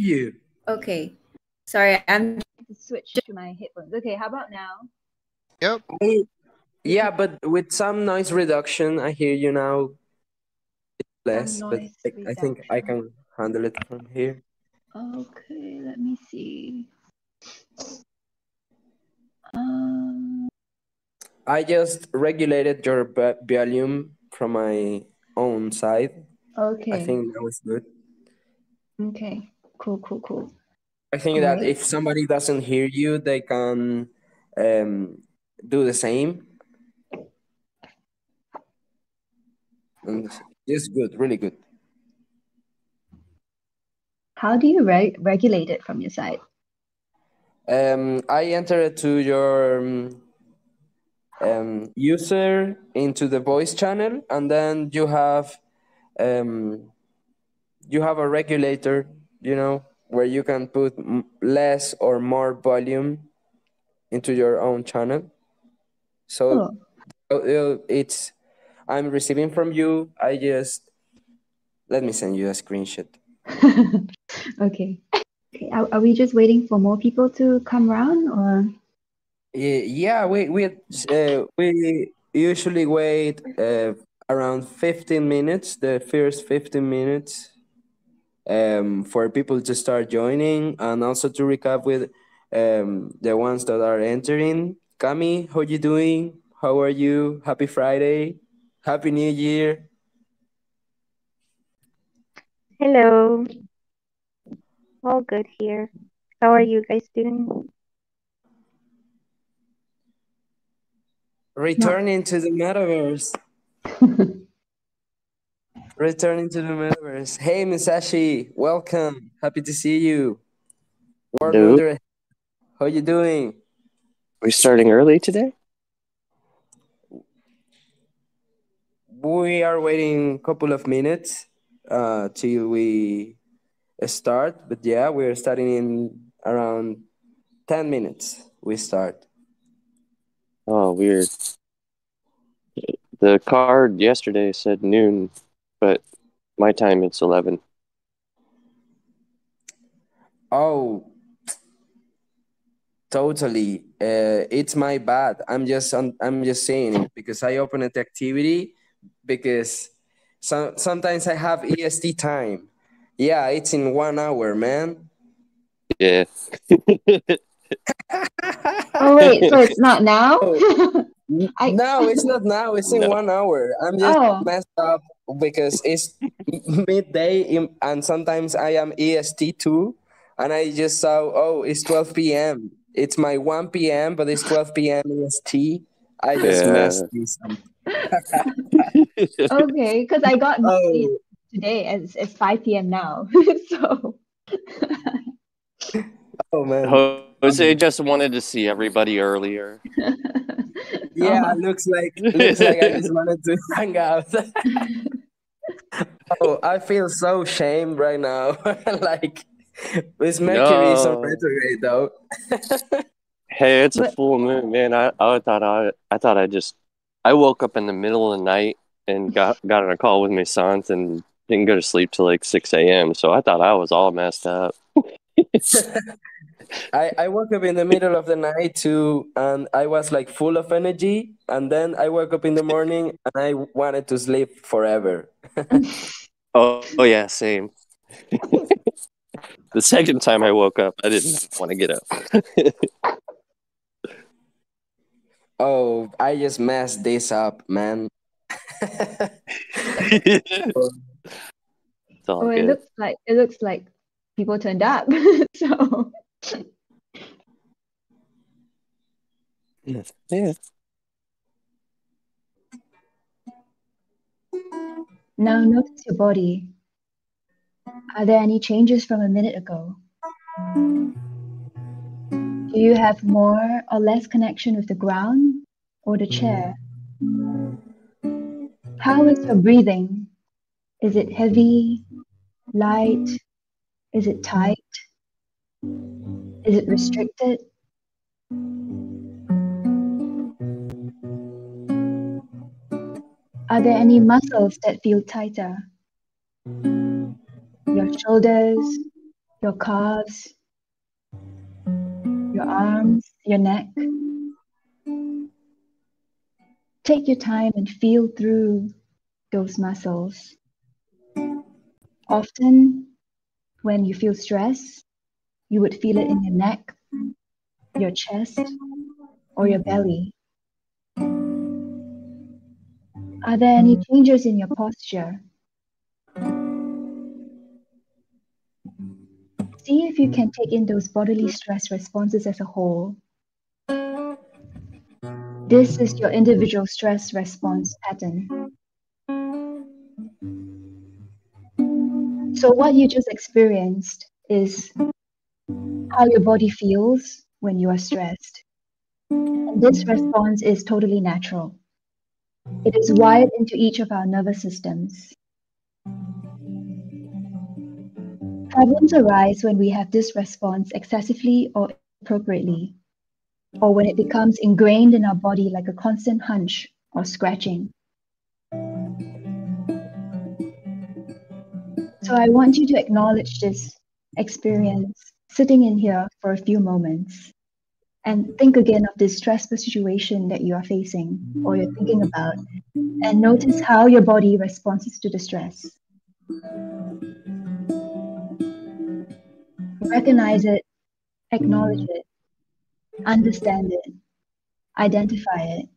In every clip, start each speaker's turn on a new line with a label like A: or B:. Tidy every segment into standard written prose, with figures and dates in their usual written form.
A: you.
B: Okay. Sorry, I'm trying to switch to my headphones. Okay, how about now?
C: Yep.
A: Yeah, but with some noise reduction, I hear you now. Less, but
B: noise
A: I think I can handle it from here.
B: Okay, let me see.
A: I just regulated your volume from my own side.
B: Okay.
A: I think that was good.
B: Okay. Cool.
A: I think that if somebody doesn't hear you, they can do the same. And it's good, really good.
B: How do you regulate it from your side?
A: I enter it to your user into the voice channel, and then you have a regulator, where you can put less or more volume into your own channel. So it's I'm receiving from you. Let me send you a screenshot.
B: Okay. Are we just waiting for more people to come around, or?
A: Yeah, we usually wait around 15 minutes, the first 15 minutes, for people to start joining, and also to recap with the ones that are entering. Cami, how you doing? How are you? Happy Friday. Happy New Year.
D: Hello. All good here. How are you guys doing?
A: Returning to the metaverse. Returning to the metaverse. Hey, Misashi, welcome. Happy to see you. World
E: Hello.
A: Wonder, how you doing?
E: We're starting early today?
A: We are waiting a couple of minutes till we start. But yeah, we're starting in around 10 minutes. We start.
E: Oh, weird. The card yesterday said noon, but my time it's 11.
A: Oh, totally. It's my bad. I'm just saying it because I opened the activity because sometimes I have EST time. Yeah, it's in 1 hour, man.
E: Yeah.
B: Oh wait, so it's not now?
A: No, it's not now. It's in 1 hour. I'm just messed up because it's midday and sometimes I am EST too. And I just saw, it's 12 p.m. It's my 1 p.m., but it's 12 p.m. EST. I just messed this up.
B: Okay, because I got today it's 5 p.m. now. So.
A: Oh man.
E: Jose just wanted to see everybody earlier.
A: Yeah, looks like I just wanted to hang out. I feel so shamed right now. Like, is Mercury on retrograde though?
E: Hey, it's a full moon, man. I woke up in the middle of the night and got on a call with my sons and didn't go to sleep till like 6 a.m. So I thought I was all messed up.
A: I woke up in the middle of the night too, and I was like full of energy. And then I woke up in the morning and I wanted to sleep forever.
E: Oh yeah, same. The second time I woke up, I didn't want to get up.
A: I just messed this up, man.
E: It's all
B: it
E: good.
B: looks like people turned up. So.
E: Yeah.
B: Now notice your body. Are there any changes from a minute ago? Do you have more or less connection with the ground or the chair? How is your breathing? Is it heavy, light? Is it tight? Is it restricted? Are there any muscles that feel tighter? Your shoulders, your calves, your arms, your neck. Take your time and feel through those muscles. Often, when you feel stress, you would feel it in your neck, your chest, or your belly. Are there any changes in your posture? See if you can take in those bodily stress responses as a whole. This is your individual stress response pattern. So what you just experienced is how your body feels when you are stressed. And this response is totally natural. It is wired into each of our nervous systems. Problems arise when we have this response excessively or inappropriately, or when it becomes ingrained in our body like a constant hunch or scratching. So I want you to acknowledge this experience sitting in here for a few moments and think again of this stressful situation that you are facing or you're thinking about, and notice how your body responds to the stress. Recognize it, acknowledge it, understand it, identify it.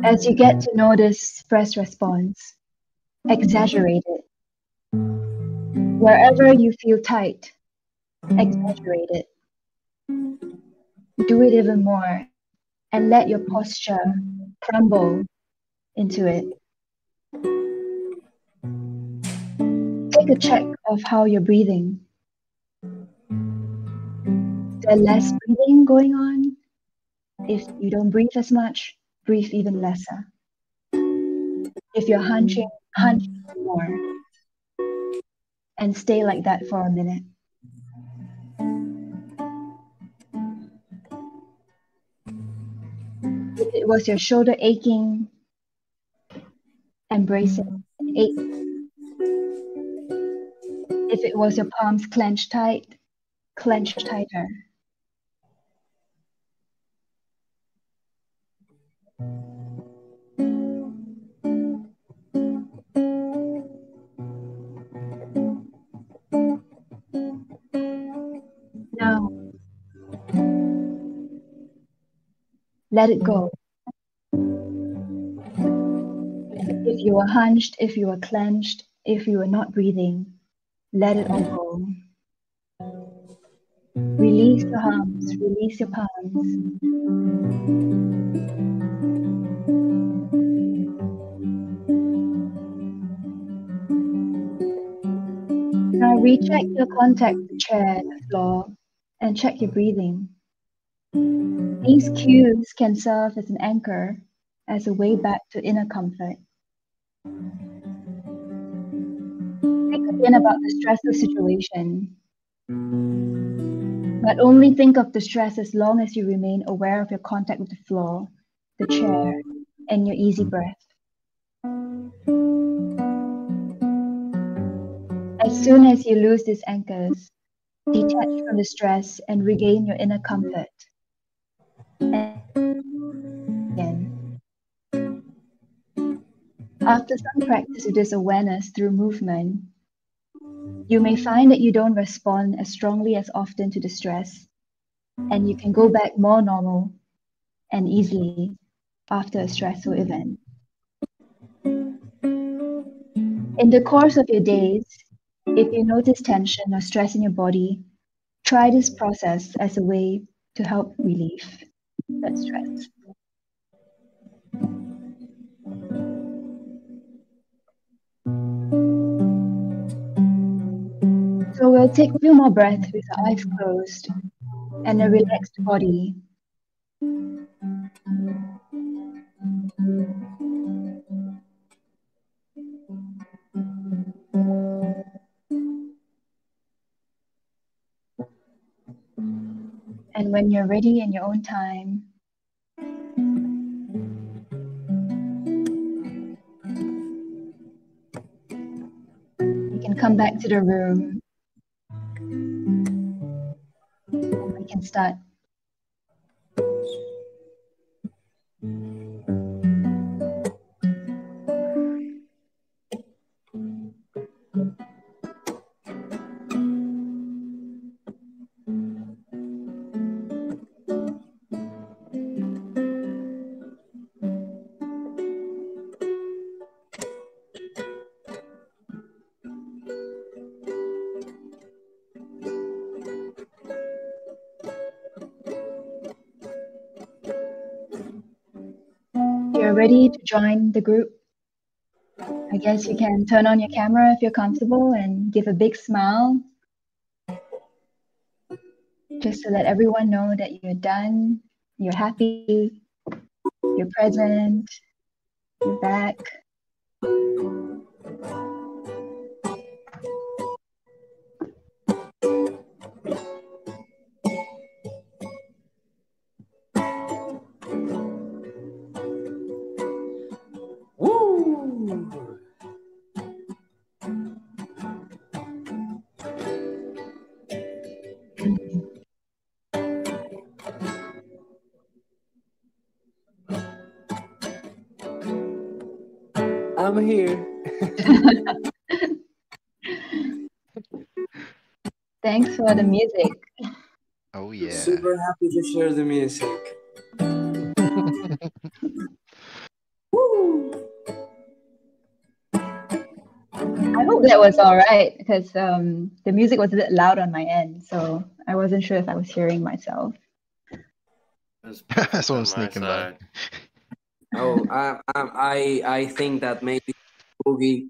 B: As you get to know this stress response, exaggerate it. Wherever you feel tight, exaggerate it. Do it even more and let your posture crumble into it. Take a check of how you're breathing. Is there less breathing going on? If you don't breathe as much, breathe even lesser. If you're hunching, hunch more. And stay like that for a minute. If it was your shoulder aching, embrace it. Ache. If it was your palms clenched tight, clench tighter. Now, let it go. If you are hunched, if you are clenched, if you are not breathing, let it all go. Release your arms, release your palms. Now recheck your contact with the chair, the floor, and check your breathing. These cues can serve as an anchor, as a way back to inner comfort. Think again about the stressful situation, but only think of the stress as long as you remain aware of your contact with the floor, the chair, and your easy breath. As soon as you lose these anchors, detach from the stress and regain your inner comfort. Again. After some practice with this awareness through movement, you may find that you don't respond as strongly as often to the stress, and you can go back more normal and easily after a stressful event. In the course of your days, if you notice tension or stress in your body, try this process as a way to help relieve that stress. So we'll take a few more breaths with our eyes closed and a relaxed body. And when you're ready in your own time, you can come back to the room and we can start. You're ready to join the group. I guess you can turn on your camera if you're comfortable and give a big smile, just to let everyone know that you're done, you're happy, you're present, you're back.
A: I'm here.
B: Thanks for the music.
C: Oh yeah.
A: Super happy to share the music.
B: I hope that was all right because the music was a bit loud on my end, so I wasn't sure if I was hearing myself.
C: Someone sneaking by.
A: Oh, I think that maybe Boogie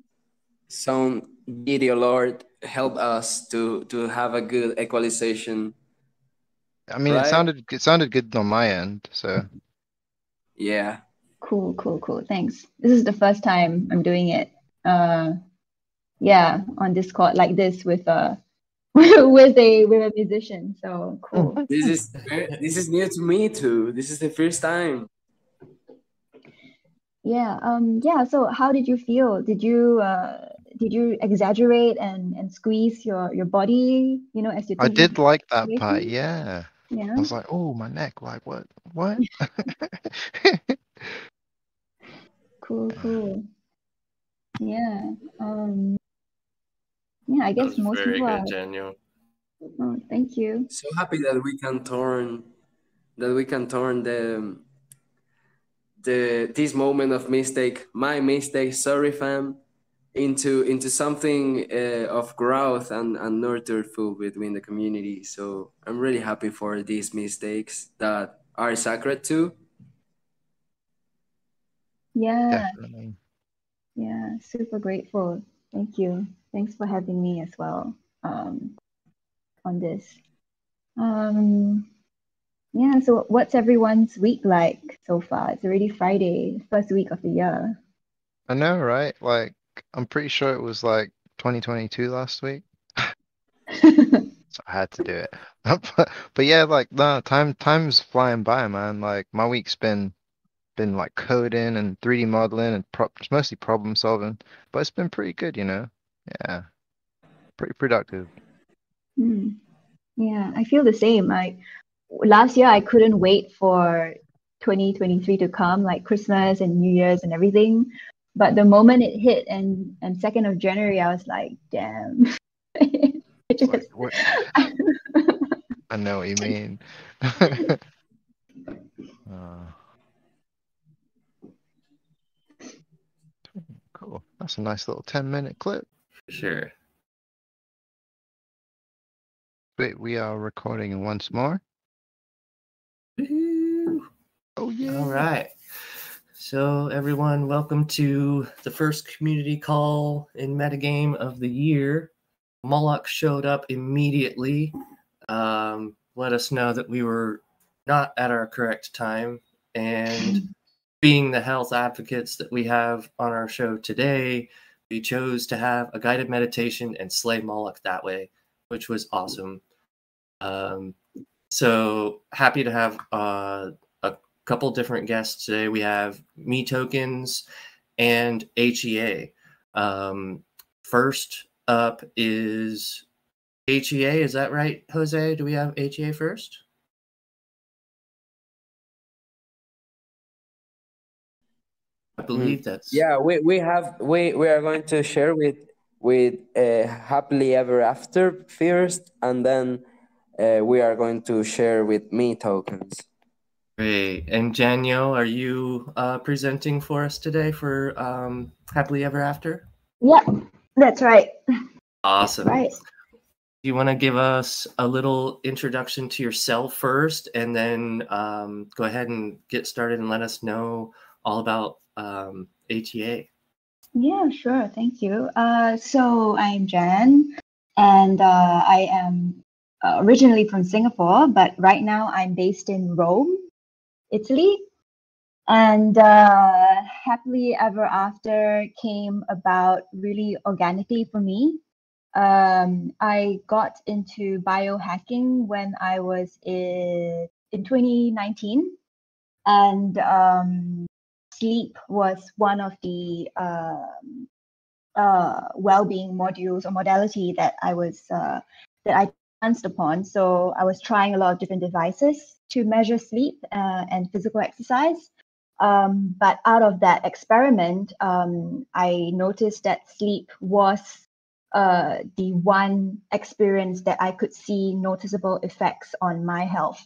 A: sound video Lord help us to have a good equalization.
C: I mean,
A: right?
C: it sounded good on my end, so
A: yeah.
B: Cool. Thanks. This is the first time I'm doing it. Yeah, on Discord like this with with a musician. So cool.
A: This is new to me too. This is the first time.
B: Yeah. So how did you feel? Did you exaggerate and squeeze your body? You know, as you.
C: I did like that part. Yeah.
B: Yeah.
C: I was like, oh, my neck. Like what?
B: Cool. Yeah. Yeah, I guess most people are.
E: Genuine.
B: Oh, thank you.
A: So happy that we can turn this moment of mistake, my mistake, sorry fam, into something of growth and nurtureful between the community. So I'm really happy for these mistakes that are sacred too.
B: Yeah.
C: Definitely.
B: Yeah, super grateful. Thank you. Thanks for having me as well on this. Yeah, so what's everyone's week like so far? It's already Friday, first week of the year.
C: I know, right? Like, I'm pretty sure it was like 2022 last week. So I had to do it. But yeah, like, no, time's flying by, man. Like, my week's been like coding and 3D modeling and mostly problem solving, but it's been pretty good, you know? Yeah. Pretty productive.
B: Yeah, I feel the same. Like last year, I couldn't wait for 2023 to come, like Christmas and New Year's and everything. But the moment it hit and 2nd of January, I was like, damn.
C: Like, what? I know what you mean. Cool. That's a nice little 10-minute clip.
E: Sure.
C: Wait, we are recording once more. Oh yeah.
E: All right. So everyone, welcome to the first community call in metagame of the year. Moloch showed up immediately. Let us know that we were not at our correct time, and being the health advocates that we have on our show today, we chose to have a guided meditation and slay Moloch that way, which was awesome. So happy to have a couple different guests today. We have Me Tokens and HEA. First up is HEA. Is that right, Jose? Do we have HEA first? I believe that's
A: we are going to share with Happily Ever After first, and then we are going to share with Me Tokens.
E: Great. And Janyo, are you presenting for us today for Happily Ever After?
B: Yeah, that's right.
E: Awesome.
B: That's right.
E: Do you want to give us a little introduction to yourself first, and then go ahead and get started and let us know all about HEA?
B: Yeah, sure. Thank you. So I'm Jan, and I am originally from Singapore, but right now I'm based in Rome, Italy. And Happily Ever After came about really organically for me. I got into biohacking when I was in 2019, and sleep was one of the well-being modules or modality that I chanced upon. So I was trying a lot of different devices to measure sleep and physical exercise. But out of that experiment, I noticed that sleep was the one experience that I could see noticeable effects on my health.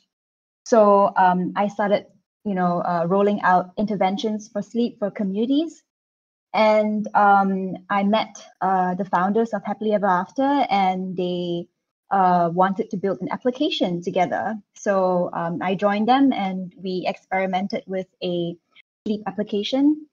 B: So I started, rolling out interventions for sleep for communities. And I met the founders of Happily Ever After, and they wanted to build an application together. So I joined them, and we experimented with a sleep application.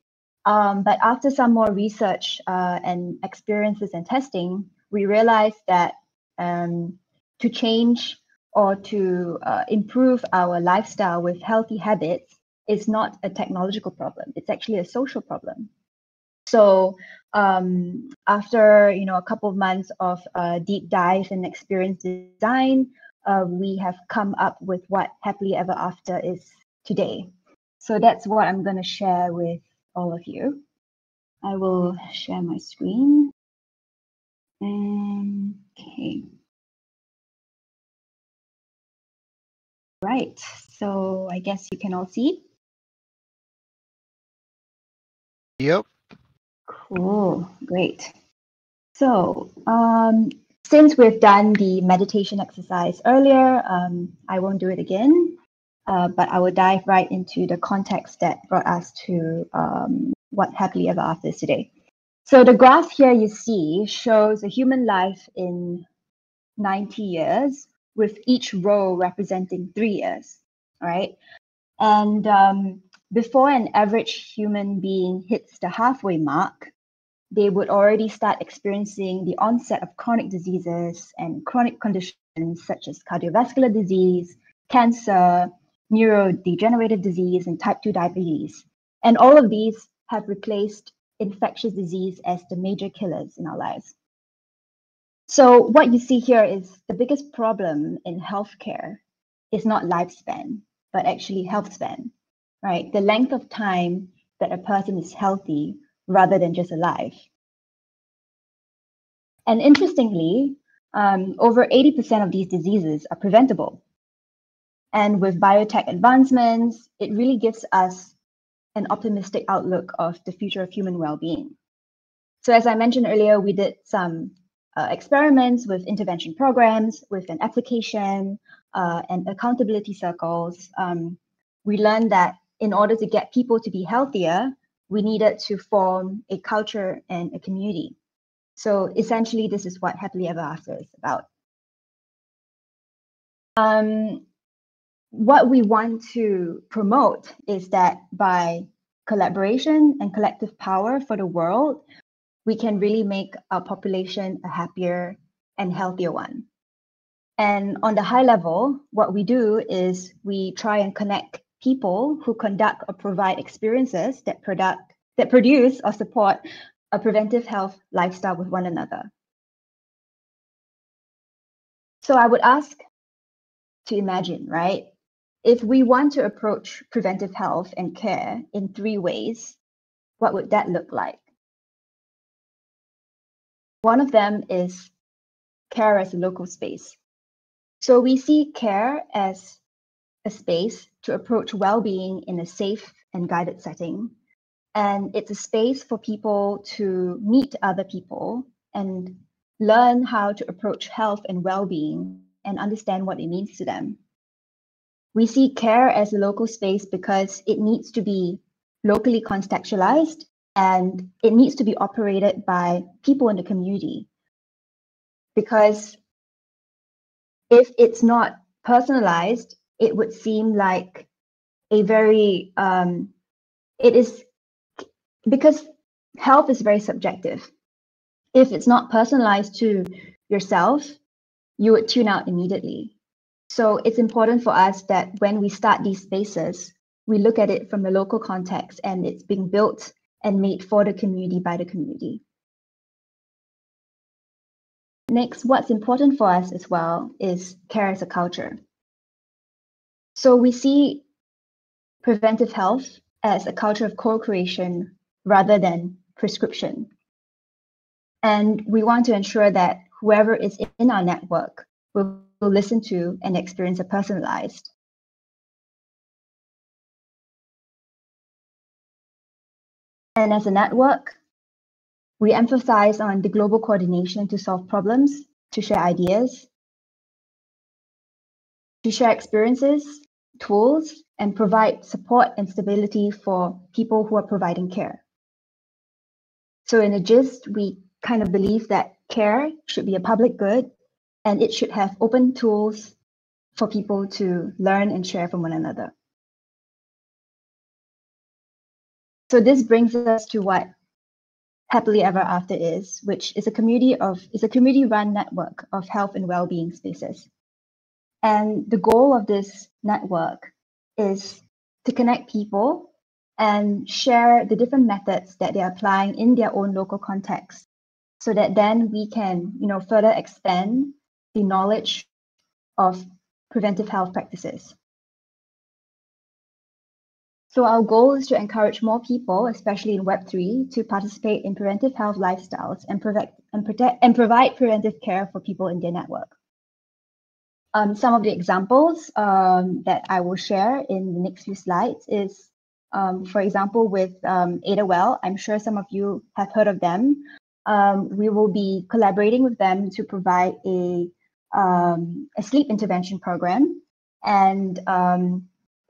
B: But after some more research and experiences and testing, we realized that to change or to improve our lifestyle with healthy habits is not a technological problem. It's actually a social problem. So after a couple of months of deep dive and experience design, we have come up with what Happily Ever After is today. So that's what I'm going to share with all of you. I will share my screen. Okay. Right. So I guess you can all see.
C: Yep.
B: Cool. Great. So since we've done the meditation exercise earlier, I won't do it again, but I will dive right into the context that brought us to what Happily Ever After is today. So the graph here you see shows a human life in 90 years, with each row representing 3 years, right? And before an average human being hits the halfway mark, they would already start experiencing the onset of chronic diseases and chronic conditions such as cardiovascular disease, cancer, neurodegenerative disease, and type 2 diabetes. And all of these have replaced infectious disease as the major killers in our lives. So what you see here is the biggest problem in healthcare is not lifespan, but actually health span, right? The length of time that a person is healthy rather than just alive. And interestingly, over 80% of these diseases are preventable. And with biotech advancements, it really gives us an optimistic outlook of the future of human well-being. So as I mentioned earlier, we did some experiments with intervention programs, with an application and accountability circles. We learned that in order to get people to be healthier, we needed to form a culture and a community. So essentially, this is what Happily Ever After is about. What we want to promote is that by collaboration and collective power for the world, we can really make our population a happier and healthier one. And on the high level, what we do is we try and connect people who conduct or provide experiences that produce or support a preventive health lifestyle with one another. So I would ask, to imagine, right? If we want to approach preventive health and care in 3 ways, what would that look like? One of them is care as a local space. So we see care as a space to approach well-being in a safe and guided setting. And it's a space for people to meet other people and learn how to approach health and well-being and understand what it means to them. We see care as a local space because it needs to be locally contextualized and it needs to be operated by people in the community. Because if it's not personalized, it would seem like a very, it is, because health is very subjective. If it's not personalized to yourself, you would tune out immediately. So it's important for us that when we start these spaces, we look at it from the local context and it's being built and made for the community by the community. Next, what's important for us as well is care as a culture. So we see preventive health as a culture of co-creation rather than prescription. And we want to ensure that whoever is in our network will listen to and experience a personalized. And as a network, we emphasize on the global coordination to solve problems, to share ideas, to share experiences, tools, and provide support and stability for people who are providing care. So in a gist, we kind of believe that care should be a public good and it should have open tools for people to learn and share from one another. So this brings us to what Happily Ever After is, which is a community-run network of health and well-being spaces. And the goal of this network is to connect people and share the different methods that they're applying in their own local context, so that then we can, further expand the knowledge of preventive health practices. So our goal is to encourage more people, especially in Web3, to participate in preventive health lifestyles and provide preventive care for people in their network. Some of the examples that I will share in the next few slides is, for example, with Adawell. I'm sure some of you have heard of them. We will be collaborating with them to provide a sleep intervention program. And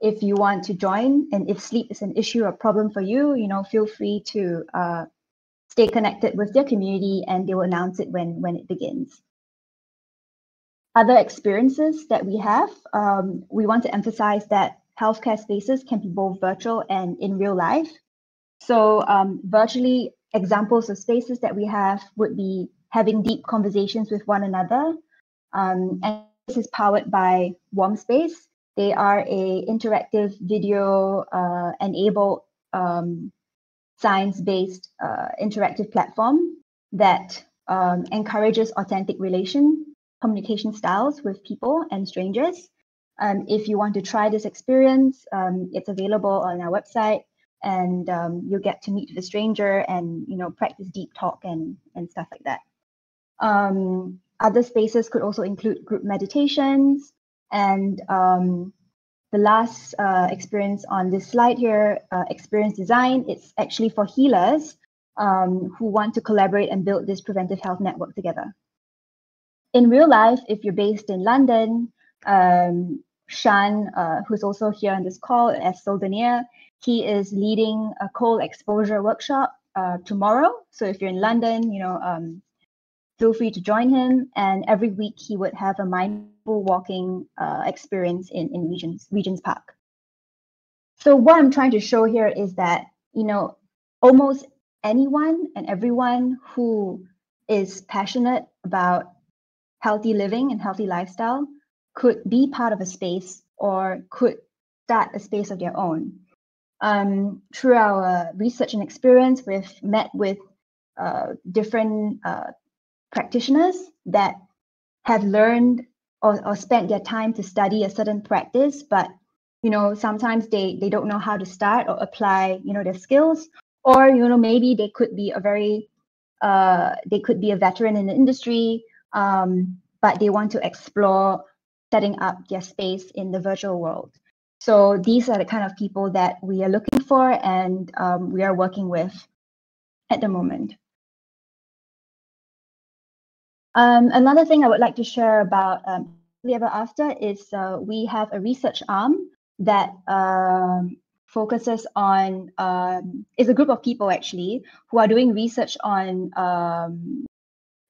B: if you want to join, and if sleep is an issue or problem for you, feel free to stay connected with their community and they will announce it when it begins. Other experiences that we have, we want to emphasize that healthcare spaces can be both virtual and in real life. So virtually, examples of spaces that we have would be having deep conversations with one another. And this is powered by Warm Space. They are an interactive video enabled science-based interactive platform that encourages authentic communication styles with people and strangers. If you want to try this experience, it's available on our website, and you'll get to meet the stranger and practice deep talk and stuff like that. Other spaces could also include group meditations, and the last experience on this slide here, experience design, it's actually for healers who want to collaborate and build this preventive health network together. In real life, if you're based in London, Shan, who's also here on this call as Soldenier, he is leading a cold exposure workshop tomorrow. So if you're in London, feel free to join him. And every week he would have a mindful walking experience in Regent's Park. So what I'm trying to show here is that, almost anyone and everyone who is passionate about healthy living and healthy lifestyle could be part of a space or could start a space of their own. Through our research and experience, we've met with different practitioners that have learned or spent their time to study a certain practice, but sometimes they don't know how to start or apply their skills, or maybe they could be a veteran in the industry, but they want to explore setting up their space in the virtual world. So these are the kind of people that we are looking for, and we are working with at the moment. Another thing I would like to share about Ever After is we have a research arm that focuses on, is a group of people actually who are doing research on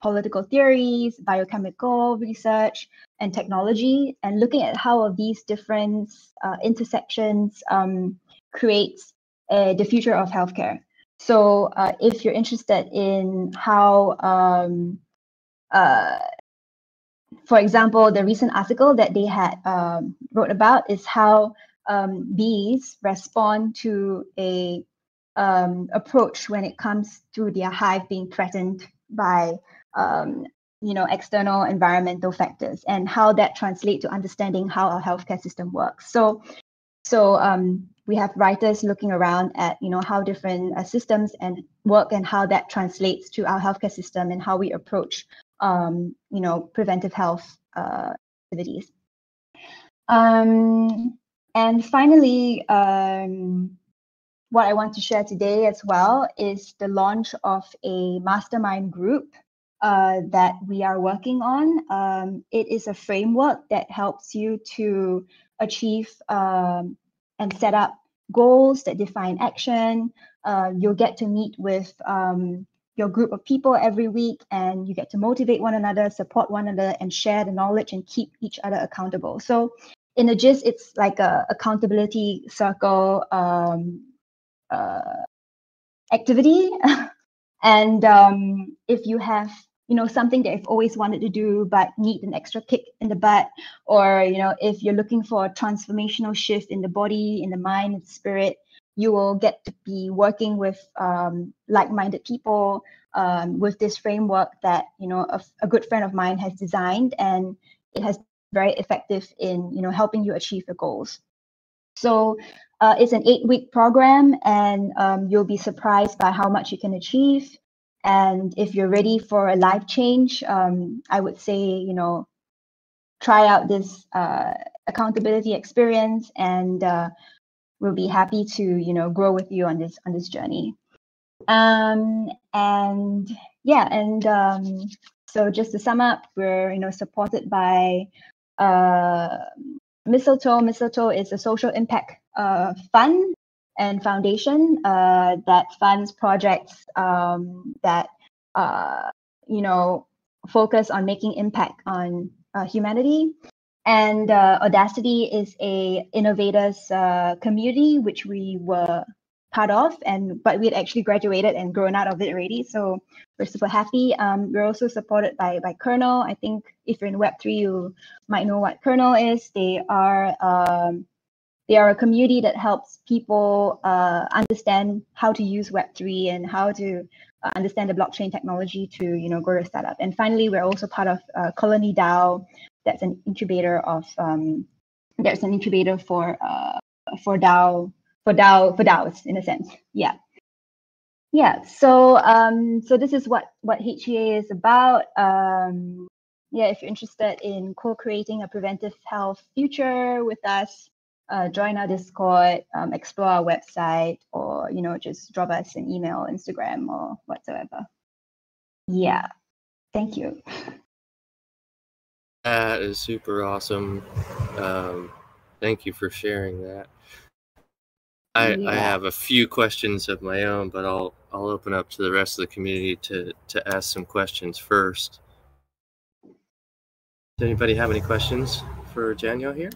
B: political theories, biochemical research, and technology, and looking at how these different intersections creates the future of healthcare. So if you're interested in how, for example, the recent article that they had wrote about is how bees respond to a approach when it comes to their hive being threatened by external environmental factors, and how that translates to understanding how our healthcare system works. So we have writers looking around at how different systems and work, and how that translates to our healthcare system, and how we approach preventive health activities. And finally, what I want to share today as well is the launch of a mastermind group that we are working on. It is a framework that helps you to achieve and set up goals that define action. You'll get to meet with your group of people every week, and you get to motivate one another, support one another, and share the knowledge and keep each other accountable. So in a gist, it's like a accountability circle activity. And if you have something that you've always wanted to do but need an extra kick in the butt, or if you're looking for a transformational shift in the body, in the mind, and spirit, you will get to be working with like-minded people with this framework that a good friend of mine has designed, and it has been very effective in helping you achieve your goals. So it's an 8-week program, and you'll be surprised by how much you can achieve. And if you're ready for a life change, I would say try out this accountability experience, and we'll be happy to grow with you on this journey. So just to sum up, we're supported by Mistletoe. Mistletoe is a social impact fund and foundation that funds projects that focus on making impact on humanity. And Audacity is a innovators community which we were part of, but we had actually graduated and grown out of it already. So we're super happy. We're also supported by Kernel. I think if you're in Web3, you might know what Kernel is. They are a community that helps people understand how to use Web3 and how to understand the blockchain technology to grow a startup. And finally, we're also part of Colony DAO. That's an incubator of there's an incubator for DAOs in a sense. Yeah. So this is what HEA is about. If you're interested in co-creating a preventive health future with us, join our Discord, explore our website, or just drop us an email, Instagram, or whatsoever. Yeah. Thank you.
E: That is super awesome. Thank you for sharing that. I have a few questions of my own, but I'll open up to the rest of the community to ask some questions first. Does anybody have any questions for Daniel here?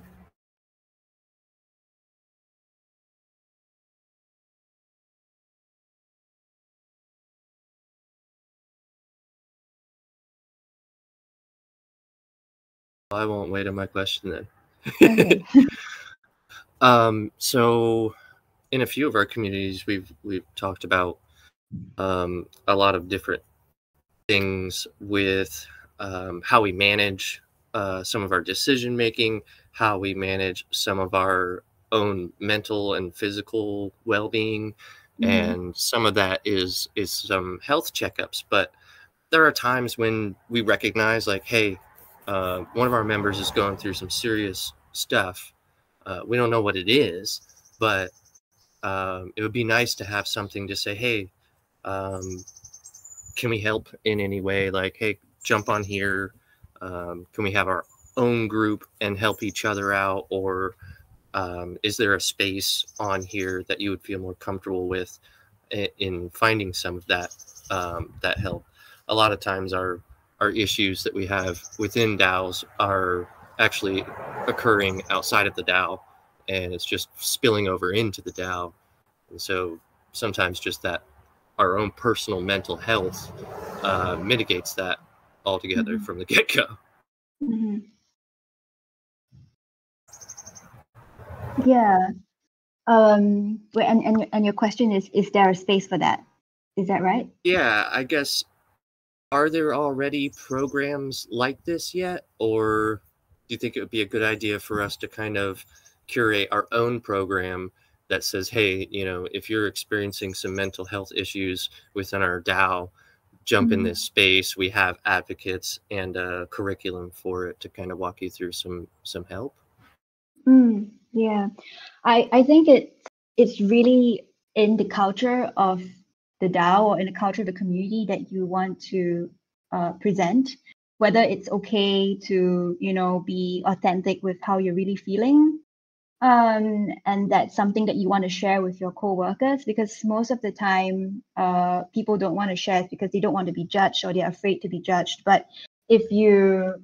E: I won't wait on my question then. Okay. So in a few of our communities, we've talked about a lot of different things with how we manage some of our decision making, how we manage some of our own mental and physical well-being, and some of that is some health checkups. But there are times when we recognize, like, hey, one of our members is going through some serious stuff. We don't know what it is, but it would be nice to have something to say, hey, can we help in any way? Like, hey, jump on here. Can we have our own group and help each other out? Or is there a space on here that you would feel more comfortable with in finding some of that that help? A lot of times our issues that we have within DAOs are actually occurring outside of the DAO, and it's just spilling over into the DAO. And so sometimes just that our own personal mental health mitigates that altogether from the get-go.
B: Yeah. And your question is there a space for that? Is that right?
E: Yeah, I guess, are there already programs like this yet? Or do you think it would be a good idea for us to kind of curate our own program that says, hey, you know, if you're experiencing some mental health issues within our DAO, jump in this space. We have advocates and a curriculum for it to kind of walk you through some help.
B: Yeah, I think it's really in the culture of the DAO or in the culture of the community that you want to present, whether it's okay to, you know, be authentic with how you're really feeling. And that's something that you want to share with your co-workers, because most of the time people don't want to share it because they don't want to be judged or they're afraid to be judged. But if you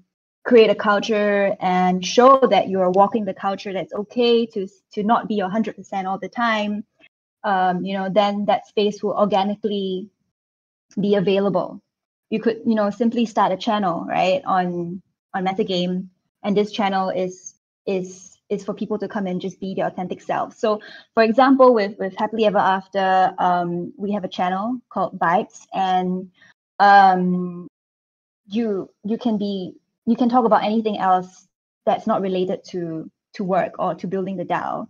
B: create a culture and show that you are walking the culture, that's okay to not be 100% all the time, you know, then that space will organically be available. You could, you know, simply start a channel, right, on Metagame, and this channel is for people to come and just be their authentic selves. So, for example, with Happily Ever After, we have a channel called Vibes, and you can talk about anything else that's not related to work or to building the DAO.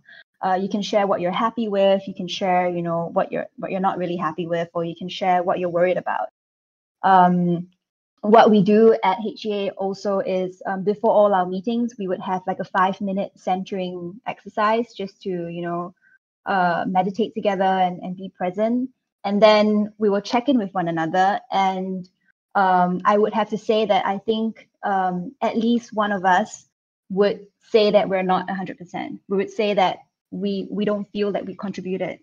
B: You can share what you're happy with. You can share, you know, what you're not really happy with, or you can share what you're worried about. What we do at HEA also is before all our meetings, we would have like a 5-minute centering exercise just to, you know, meditate together and be present. And then we will check in with one another. And I would have to say that I think at least one of us would say that we're not 100%. We would say that we don't feel that we contributed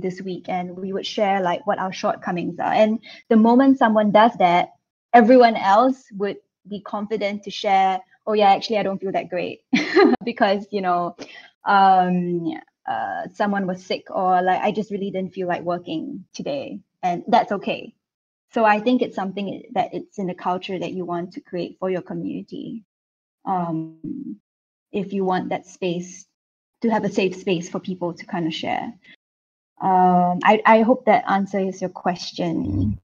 B: this week, and we would share like what our shortcomings are. And the moment someone does that, everyone else would be confident to share, oh yeah, actually I don't feel that great because, you know, someone was sick, or like I just really didn't feel like working today, and that's okay. So I think it's something that it's in the culture that you want to create for your community. If you want that space to have a safe space for people to kind of share. I hope that answers your question.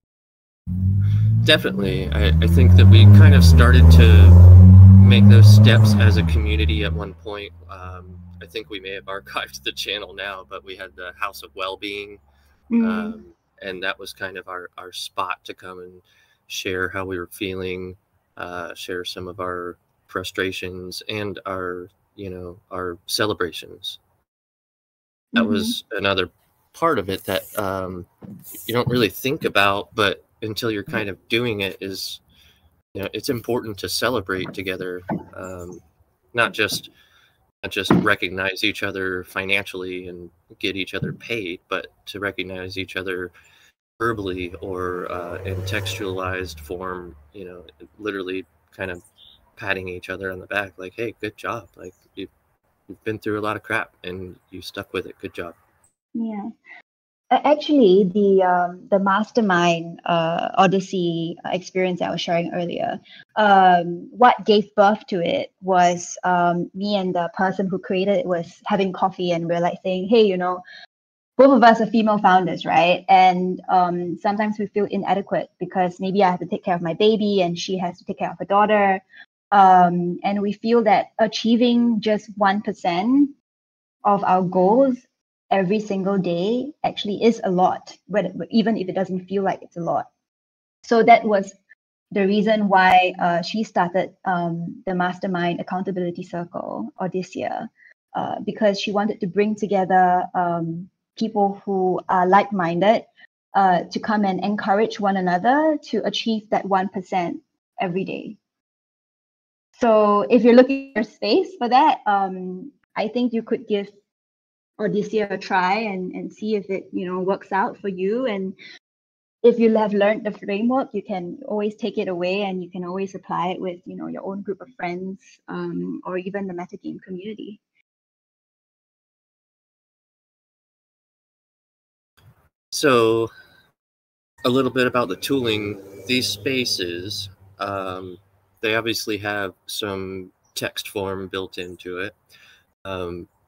E: Definitely. I think that we kind of started to make those steps as a community at one point. I think we may have archived the channel now, but we had the House of Wellbeing, and that was kind of our spot to come and share how we were feeling, share some of our frustrations and our, you know, our celebrations. That was another part of it that you don't really think about, but until you're kind of doing it, is, you know, it's important to celebrate together, not just recognize each other financially and get each other paid, but to recognize each other verbally or in textualized form, you know, literally kind of patting each other on the back, like, hey, good job, like you've been through a lot of crap and you stuck with it, good job.
B: Yeah. Actually, the mastermind Odyssey experience I was sharing earlier, what gave birth to it was me and the person who created it was having coffee, and we're like saying, hey, you know, both of us are female founders, right? And sometimes we feel inadequate because maybe I have to take care of my baby and she has to take care of her daughter. And we feel that achieving just 1% of our goals every single day actually is a lot, but even if it doesn't feel like it's a lot. So that was the reason why she started the Mastermind Accountability Circle or this year, because she wanted to bring together people who are like-minded to come and encourage one another to achieve that 1% every day. So if you're looking for space for that, I think you could give Odyssea a try and see if it works out for you. And if you have learned the framework, you can always take it away and you can always apply it with your own group of friends or even the metagame community.
E: So a little bit about the tooling. These spaces, they obviously have some text form built into it.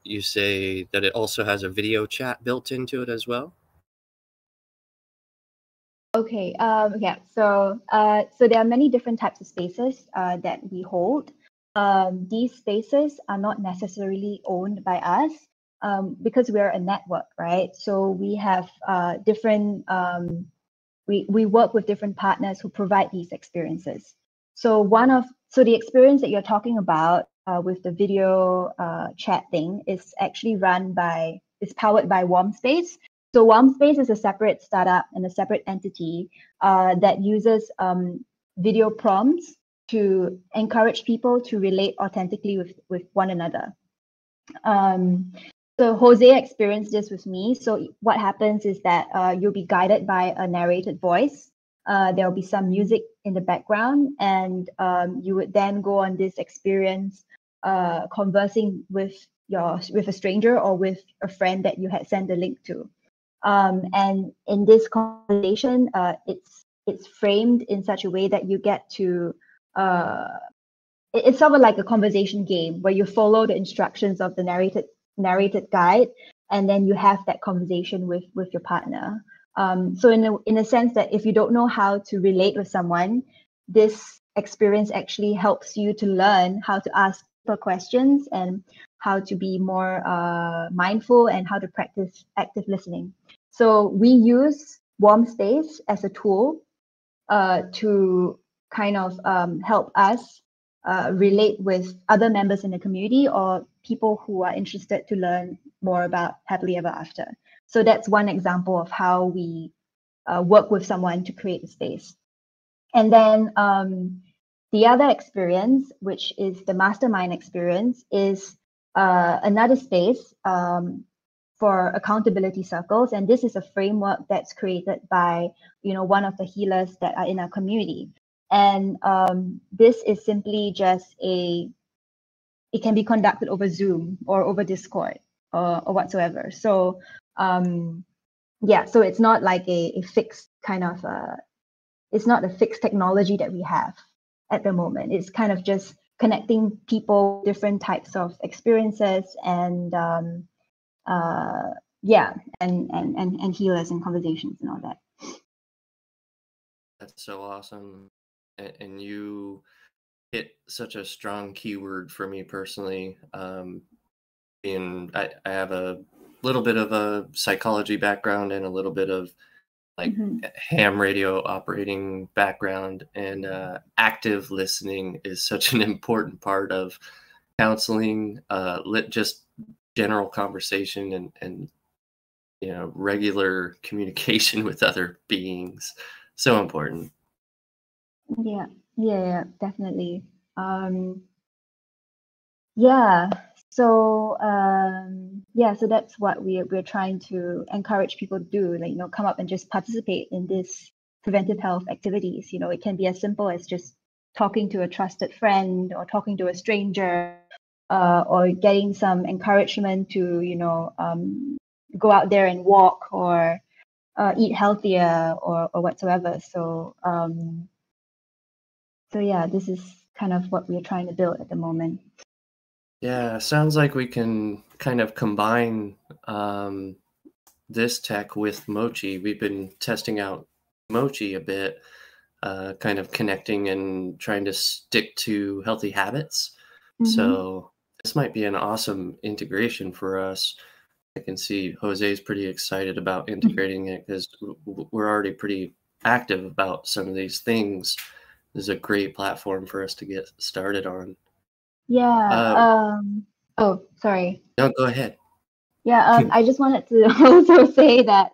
E: You say that it also has a video chat built into it as well?
B: Okay, yeah, so there are many different types of spaces that we hold. These spaces are not necessarily owned by us because we're a network, right? So we have different, we work with different partners who provide these experiences. So the experience that you're talking about with the video chat thing is actually it's powered by Warm Space. So Warm Space is a separate startup and a separate entity that uses video prompts to encourage people to relate authentically with one another. So Jose experienced this with me. So what happens is that you'll be guided by a narrated voice. There'll be some music in the background, and you would then go on this experience conversing with a stranger or with a friend that you had sent the link to. And in this conversation, it's framed in such a way that you get to it's sort of like a conversation game where you follow the instructions of the narrated guide, and then you have that conversation with your partner. So in a sense that if you don't know how to relate with someone, this experience actually helps you to learn how to ask questions and how to be more mindful and how to practice active listening. So we use Warm Space as a tool to kind of help us relate with other members in the community or people who are interested to learn more about happily ever after. So that's one example of how we work with someone to create a space. And then the other experience, which is the mastermind experience, is another space for accountability circles. And this is a framework that's created by one of the healers that are in our community. And this is simply just it can be conducted over Zoom or over Discord or whatsoever. So so it's not like a fixed kind of it's not a fixed technology that we have at the moment. It's kind of just connecting people, different types of experiences, and and healers and conversations and all that.
E: That's so awesome. And you hit such a strong keyword for me personally. I have a little bit of a psychology background and a little bit of ham radio operating background, and active listening is such an important part of counseling, just general conversation and regular communication with other beings. So important.
B: Yeah, definitely. So that's what we're trying to encourage people to do, come up and just participate in this preventive health activities. It can be as simple as just talking to a trusted friend or talking to a stranger, or getting some encouragement to go out there and walk or eat healthier or whatsoever. So this is kind of what we're trying to build at the moment.
E: Yeah, sounds like we can kind of combine this tech with Mochi. We've been testing out Mochi a bit. kind of connecting and trying to stick to healthy habits.
B: Mm-hmm.
E: So this might be an awesome integration for us. I can see Jose's pretty excited about integrating it because we're already pretty active about some of these things. This is a great platform for us to get started on.
B: Yeah. Oh, sorry.
E: No, go ahead.
B: Yeah. I just wanted to also say that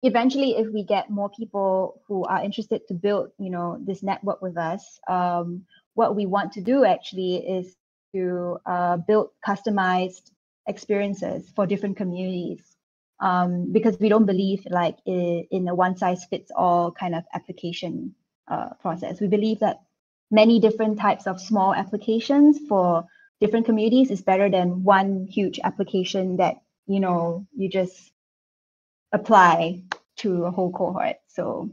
B: eventually, if we get more people who are interested to build, this network with us, what we want to do actually is to build customized experiences for different communities. Because we don't believe like in a one size fits all kind of application process. We believe that many different types of small applications for different communities is better than one huge application that you just apply to a whole cohort. So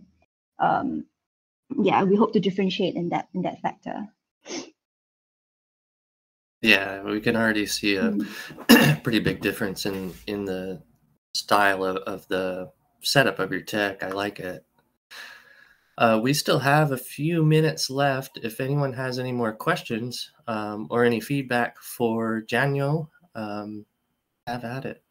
B: yeah, we hope to differentiate in that factor.
E: Yeah, we can already see a pretty big difference in the style of the setup of your tech. I like it. We still have a few minutes left. If anyone has any more questions or any feedback for Janyo, have at it.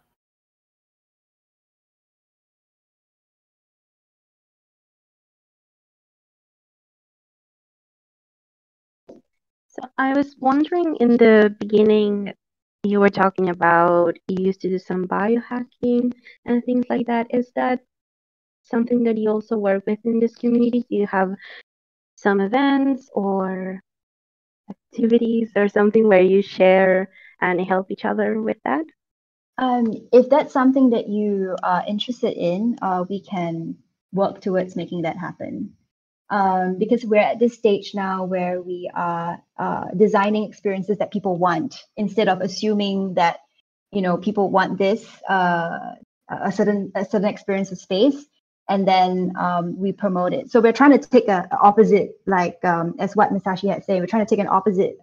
D: So I was wondering, in the beginning, you were talking about you used to do some biohacking and things like that. Is that something that you also work with in this community? Do you have some events or activities or something where you share and help each other with that?
B: If that's something that you are interested in, we can work towards making that happen. Because we're at this stage now where we are designing experiences that people want, instead of assuming that people want this a certain experience of space, and then we promote it. So we're trying to take a opposite, like as what Masashi had said, we're trying to take an opposite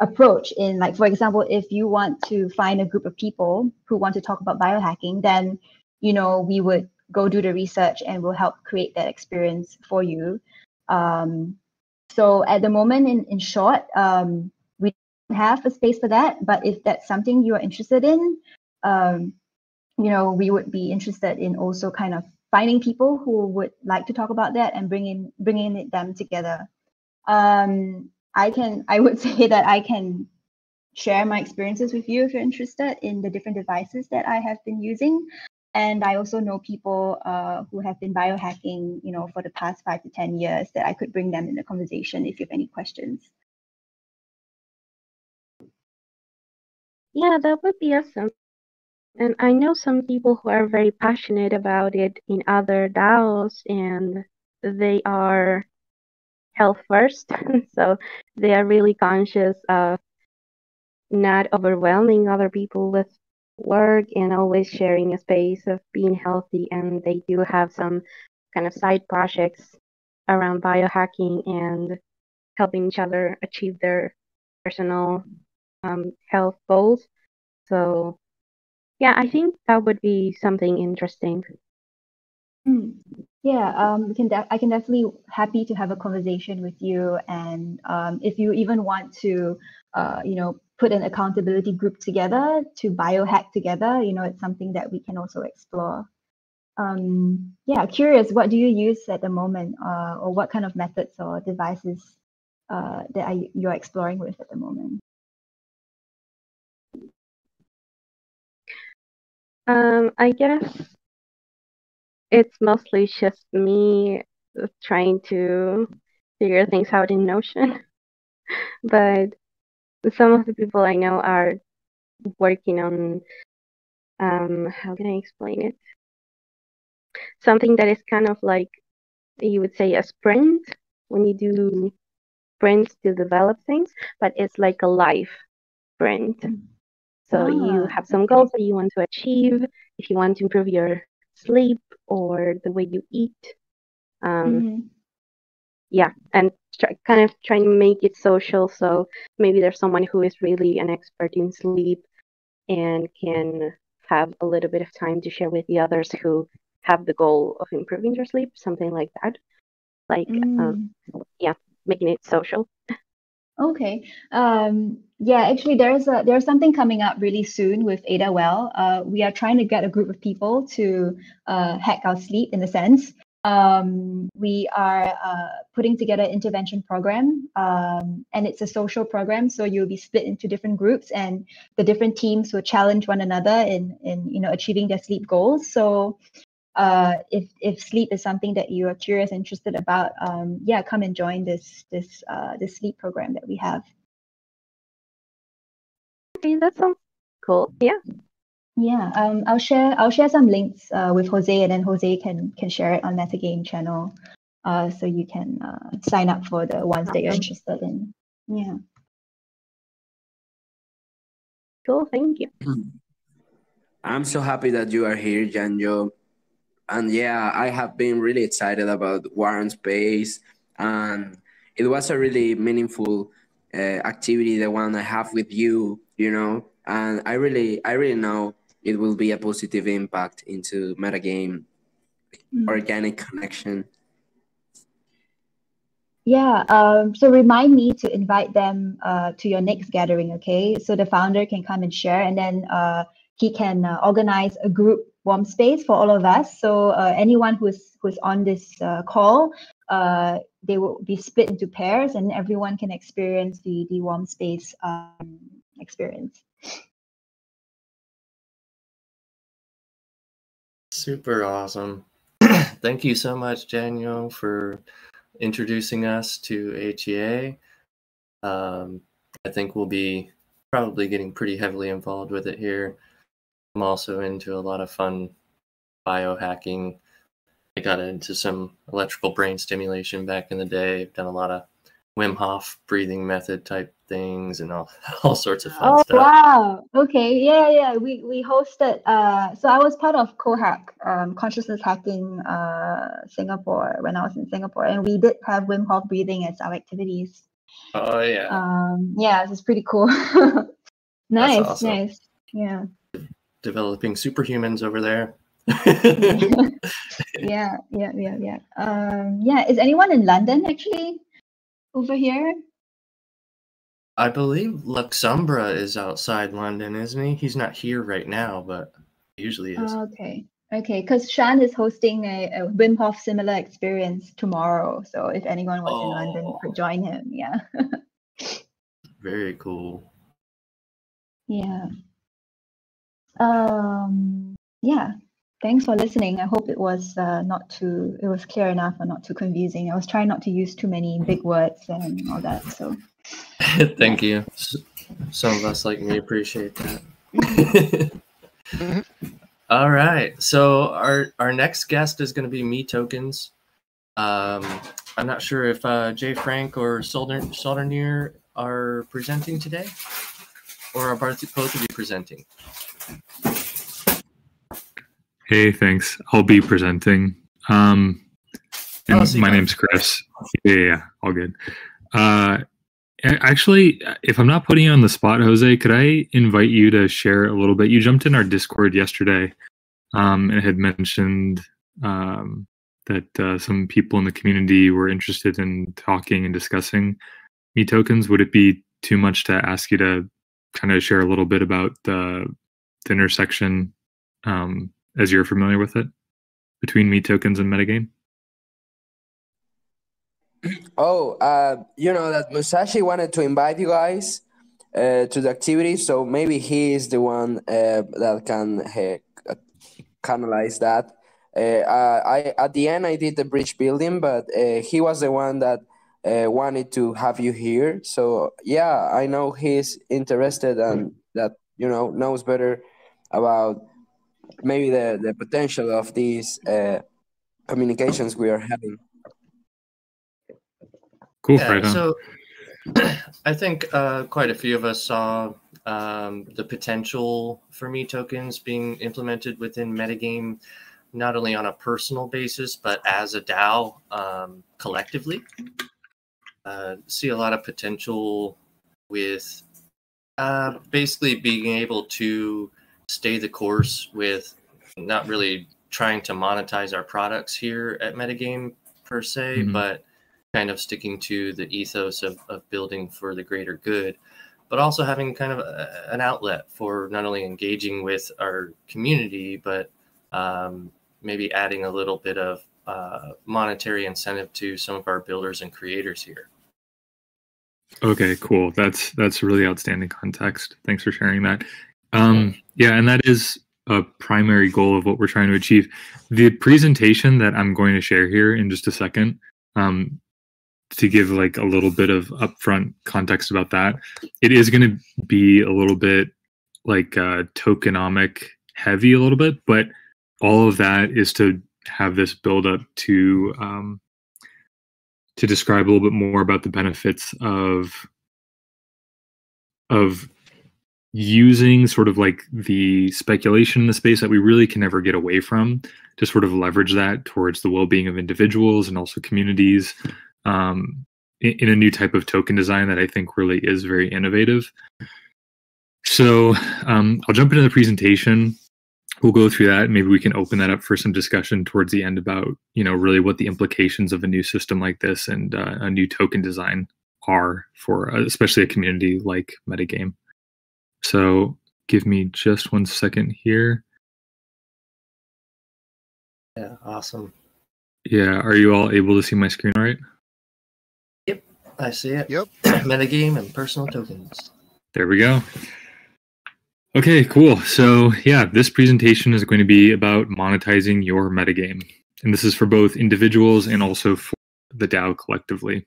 B: approach in, like, for example, if you want to find a group of people who want to talk about biohacking, then we would go do the research and we'll help create that experience for you. So at the moment, in short, we don't have a space for that, but if that's something you are interested in, we would be interested in also kind of finding people who would like to talk about that and bringing them together. I would say that I can share my experiences with you if you're interested in the different devices that I have been using. And I also know people who have been biohacking, for the past 5 to 10 years, that I could bring them in the conversation if you have any questions.
D: Yeah, that would be awesome. And I know some people who are very passionate about it in other DAOs, and they are health first. So they are really conscious of not overwhelming other people with work and always sharing a space of being healthy. And they do have some kind of side projects around biohacking and helping each other achieve their personal health goals. So yeah, I think that would be something interesting.
B: Yeah, I can definitely happy to have a conversation with you, and if you even want to, put an accountability group together to biohack together, it's something that we can also explore. Yeah, curious, what do you use at the moment, or what kind of methods or devices that you're exploring with at the moment?
D: I guess it's mostly just me trying to figure things out in Notion. But some of the people I know are working on, how can I explain it? Something that is kind of like, you would say, a sprint, when you do sprints to develop things, but it's like a life sprint. So you have some goals that you want to achieve. If you want to improve your sleep or the way you eat, yeah, and kind of trying to make it social. So maybe there's someone who is really an expert in sleep and can have a little bit of time to share with the others who have the goal of improving their sleep, something like that. like yeah, making it social.
B: Okay. Yeah, actually there's something coming up really soon with Ada Well. We are trying to get a group of people to hack our sleep in a sense. We are putting together an intervention program, and it's a social program. So you'll be split into different groups, and the different teams will challenge one another in achieving their sleep goals. So if sleep is something that you are curious, interested about, yeah, come and join this sleep program that we have.
D: Okay, that sounds cool. Yeah.
B: Yeah. I'll share some links with Jose, and then Jose can share it on Metagame channel, so you can sign up for the ones that you're interested in. Yeah.
D: Cool. Thank you.
A: I'm so happy that you are here, Janjo. And yeah, I have been really excited about War and Space, and it was a really meaningful activity, the one I have with you, and I really know it will be a positive impact into metagame, organic connection.
B: Yeah, so remind me to invite them to your next gathering, okay? So the founder can come and share, and then he can organize a group warm space for all of us. So anyone who's on this call, they will be split into pairs, and everyone can experience the warm space experience.
E: Super awesome. Thank you so much, Daniel, for introducing us to hea. I think we'll be probably getting pretty heavily involved with it here. I'm also into a lot of fun biohacking. I got into some electrical brain stimulation back in the day. I've done a lot of Wim Hof breathing method type things and all sorts of fun stuff.
B: Oh wow. Okay. Yeah. We hosted so I was part of CoHack, consciousness hacking Singapore, when I was in Singapore, and we did have Wim Hof breathing as our activities.
E: Oh yeah.
B: Yeah, it's pretty cool. Nice.
E: That's awesome.
B: Nice. Yeah.
E: Developing superhumans over there.
B: Yeah. Yeah, is anyone in London actually over here?
E: I believe Luxumbra is outside London, isn't he? He's not here right now, but he usually is.
B: Okay, because Shan is hosting a Wim Hof similar experience tomorrow. So if anyone was in London, you could join him. Yeah.
E: Very cool.
B: Yeah. Yeah. Thanks for listening. I hope it was it was clear enough and not too confusing. I was trying not to use too many big words and all that. So
E: thank you. Some of us like me appreciate that. All right. So our next guest is going to be Me Tokens. I'm not sure if Jay Frank or Soldernier are presenting today, or are both of you presenting?
F: Hey, thanks. I'll be presenting. And my name's Chris. Yeah, all good. Actually, if I'm not putting you on the spot, Jose, could I invite you to share a little bit? You jumped in our Discord yesterday and had mentioned that some people in the community were interested in talking and discussing Me Tokens. Would it be too much to ask you to kind of share a little bit about the intersection, as you're familiar with it, between Me Tokens and metagame?
A: Oh, that Musashi wanted to invite you guys to the activity, so maybe he is the one that can canalize that. I at the end I did the bridge building, but he was the one that wanted to have you here. So yeah, I know he's interested and that knows better about maybe the potential of these communications we are having.
F: Cool.
E: Yeah,
F: right on.
E: So I think quite a few of us saw the potential for Me Tokens being implemented within metagame, not only on a personal basis, but as a DAO collectively. See a lot of potential with basically being able to stay the course with not really trying to monetize our products here at Metagame per se, but kind of sticking to the ethos of building for the greater good, but also having kind of an outlet for not only engaging with our community, but maybe adding a little bit of monetary incentive to some of our builders and creators here.
F: Okay, cool. That's really outstanding context. Thanks for sharing that. Yeah, and that is a primary goal of what we're trying to achieve. The presentation that I'm going to share here in just a second, to give like a little bit of upfront context about that, it is going to be a little bit like tokenomic heavy a little bit, but all of that is to have this build up to describe a little bit more about the benefits of using sort of like the speculation in the space that we really can never get away from, to sort of leverage that towards the well-being of individuals and also communities, in a new type of token design that I think really is very innovative. So I'll jump into the presentation. We'll go through that. Maybe we can open that up for some discussion towards the end about, really what the implications of a new system like this and a new token design are for especially a community like Metagame. So give me just 1 second here.
E: Yeah, awesome.
F: Yeah, are you all able to see my screen all right?
E: Yep, I see it.
C: Yep.
E: Metagame and personal tokens.
F: There we go. Okay, cool. So yeah, this presentation is going to be about monetizing your metagame. And this is for both individuals and also for the DAO collectively.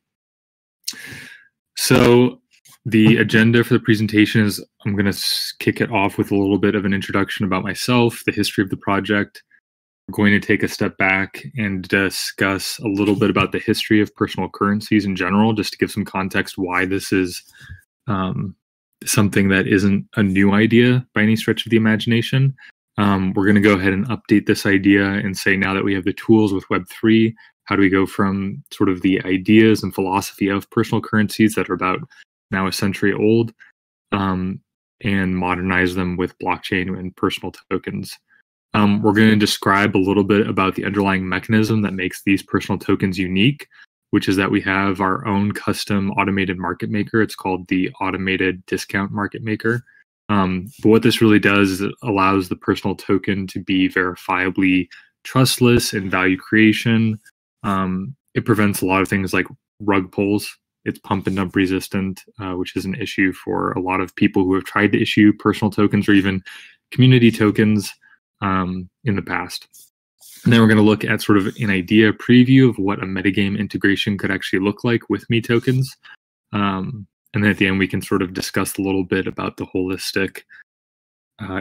F: So the agenda for the presentation is I'm going to kick it off with a little bit of an introduction about myself, the history of the project. We're going to take a step back and discuss a little bit about the history of personal currencies in general, just to give some context why this is something that isn't a new idea by any stretch of the imagination. We're going to go ahead and update this idea and say, now that we have the tools with Web3, how do we go from sort of the ideas and philosophy of personal currencies that are about now a century old, and modernize them with blockchain and personal tokens. We're going to describe a little bit about the underlying mechanism that makes these personal tokens unique, which is that we have our own custom automated market maker. It's called the Automated Discount Market Maker. But what this really does is it allows the personal token to be verifiably trustless in value creation. It prevents a lot of things like rug pulls. It's pump and dump resistant, which is an issue for a lot of people who have tried to issue personal tokens or even community tokens in the past. And then we're going to look at sort of an idea preview of what a metagame integration could actually look like with me tokens. And then at the end, we can sort of discuss a little bit about the holistic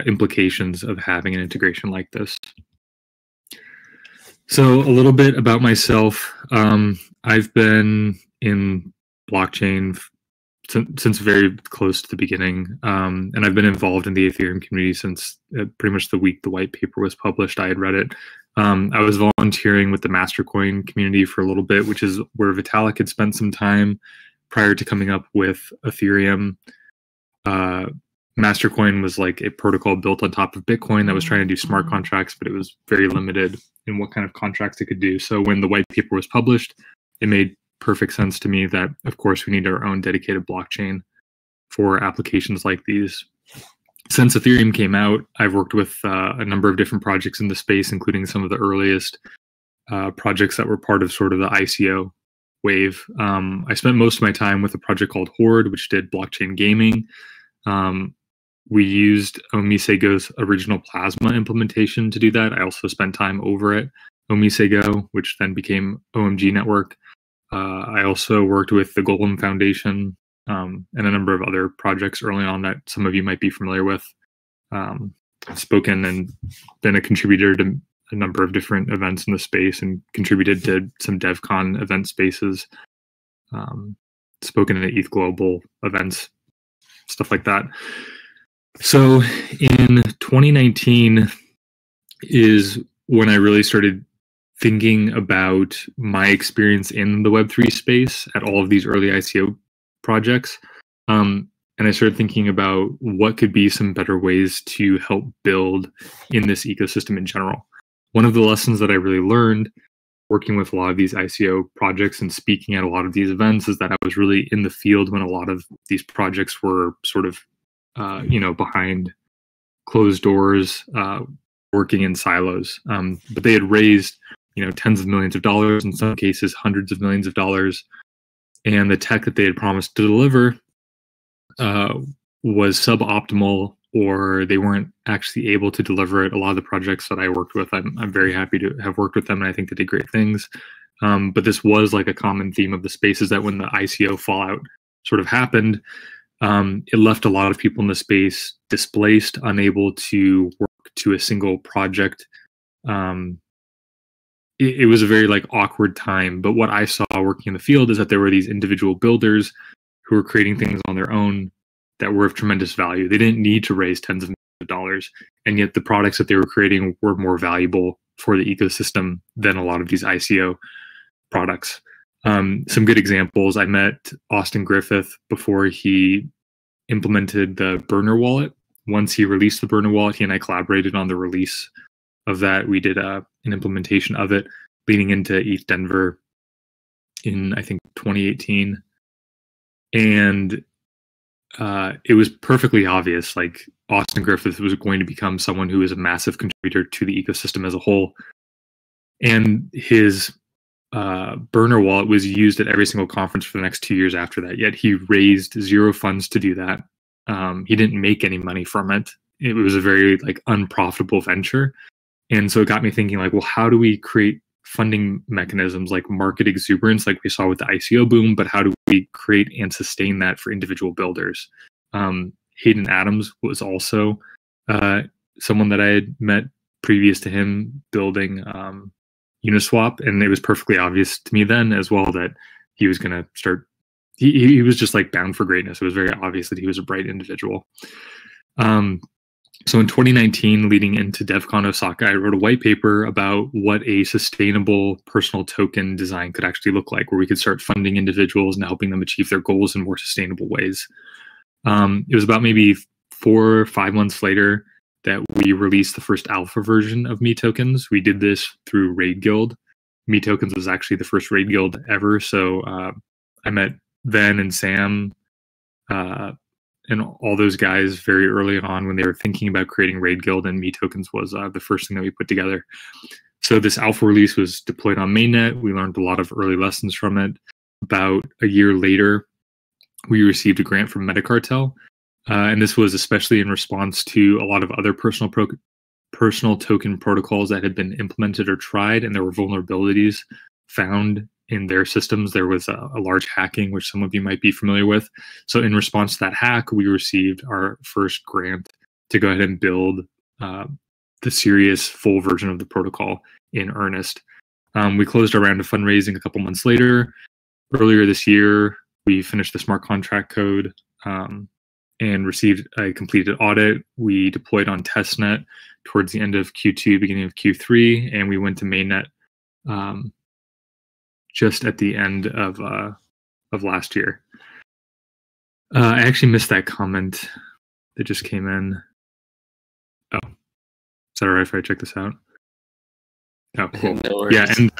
F: implications of having an integration like this. So a little bit about myself. I've been in blockchain since very close to the beginning. And I've been involved in the Ethereum community since pretty much the week the white paper was published. I had read it. I was volunteering with the Mastercoin community for a little bit, which is where Vitalik had spent some time prior to coming up with Ethereum. Mastercoin was like a protocol built on top of Bitcoin that was trying to do smart contracts, but it was very limited in what kind of contracts it could do. So when the white paper was published, it made perfect sense to me that, of course, we need our own dedicated blockchain for applications like these. Since Ethereum came out, I've worked with a number of different projects in the space, including some of the earliest projects that were part of sort of the ICO wave. I spent most of my time with a project called Horde, which did blockchain gaming. We used Omisego's original Plasma implementation to do that. I also spent time over at Omisego, which then became OMG Network. I also worked with the Golem Foundation and a number of other projects early on that some of you might be familiar with. Spoken and been a contributor to a number of different events in the space and contributed to some DevCon event spaces. Spoken at ETH Global events, stuff like that. So in 2019 is when I really started thinking about my experience in the Web3 space at all of these early ICO projects. And I started thinking about what could be some better ways to help build in this ecosystem in general. One of the lessons that I really learned working with a lot of these ICO projects and speaking at a lot of these events is that I was really in the field when a lot of these projects were sort of, behind closed doors, working in silos. But they had raised, tens of millions of dollars, in some cases, hundreds of millions of dollars. And the tech that they had promised to deliver was suboptimal, or they weren't actually able to deliver it. A lot of the projects that I worked with, I'm very happy to have worked with them, and I think they did great things. But this was like a common theme of the space, is that when the ICO fallout sort of happened, it left a lot of people in the space displaced, unable to work to a single project. It was a very awkward time. But what I saw working in the field is that there were these individual builders who were creating things on their own that were of tremendous value. They didn't need to raise tens of millions of dollars, and yet the products that they were creating were more valuable for the ecosystem than a lot of these ICO products. Some good examples: I met Austin Griffith before he implemented the burner wallet. Once he released the burner wallet, he and I collaborated on the release of that. We did an implementation of it leading into ETH Denver in, I think, 2018. And it was perfectly obvious, Austin Griffith was going to become someone who is a massive contributor to the ecosystem as a whole. And his burner wallet was used at every single conference for the next 2 years after that. Yet he raised zero funds to do that. He didn't make any money from it. It was a very unprofitable venture. And so it got me thinking, well, how do we create funding mechanisms like market exuberance, like we saw with the ICO boom, but how do we create and sustain that for individual builders? Hayden Adams was also someone that I had met previous to him building Uniswap, and it was perfectly obvious to me then as well that he was going to start. He was just bound for greatness. It was very obvious that he was a bright individual. So in 2019, leading into DevCon Osaka, I wrote a white paper about what a sustainable personal token design could actually look like, where we could start funding individuals and helping them achieve their goals in more sustainable ways. It was about maybe 4 or 5 months later that we released the first alpha version of Me Tokens. We did this through Raid Guild. Me Tokens was actually the first Raid Guild ever. So I met Ven and Sam and all those guys very early on when they were thinking about creating Raid Guild, and Me Tokens was the first thing that we put together. So this alpha release was deployed on mainnet. We learned a lot of early lessons from it. About a year later, we received a grant from Metacartel. And this was especially in response to a lot of other personal token protocols that had been implemented or tried, and there were vulnerabilities found in their systems. There was a large hacking, which some of you might be familiar with. So in response to that hack, we received our first grant to go ahead and build the serious full version of the protocol in earnest. We closed our round of fundraising a couple months later. Earlier this year, we finished the smart contract code and received a completed audit. We deployed on testnet towards the end of Q2, beginning of Q3, and we went to mainnet just at the end of last year. I actually missed that comment that just came in. Oh, is that all right if I check this out? Oh, cool. No, yeah, and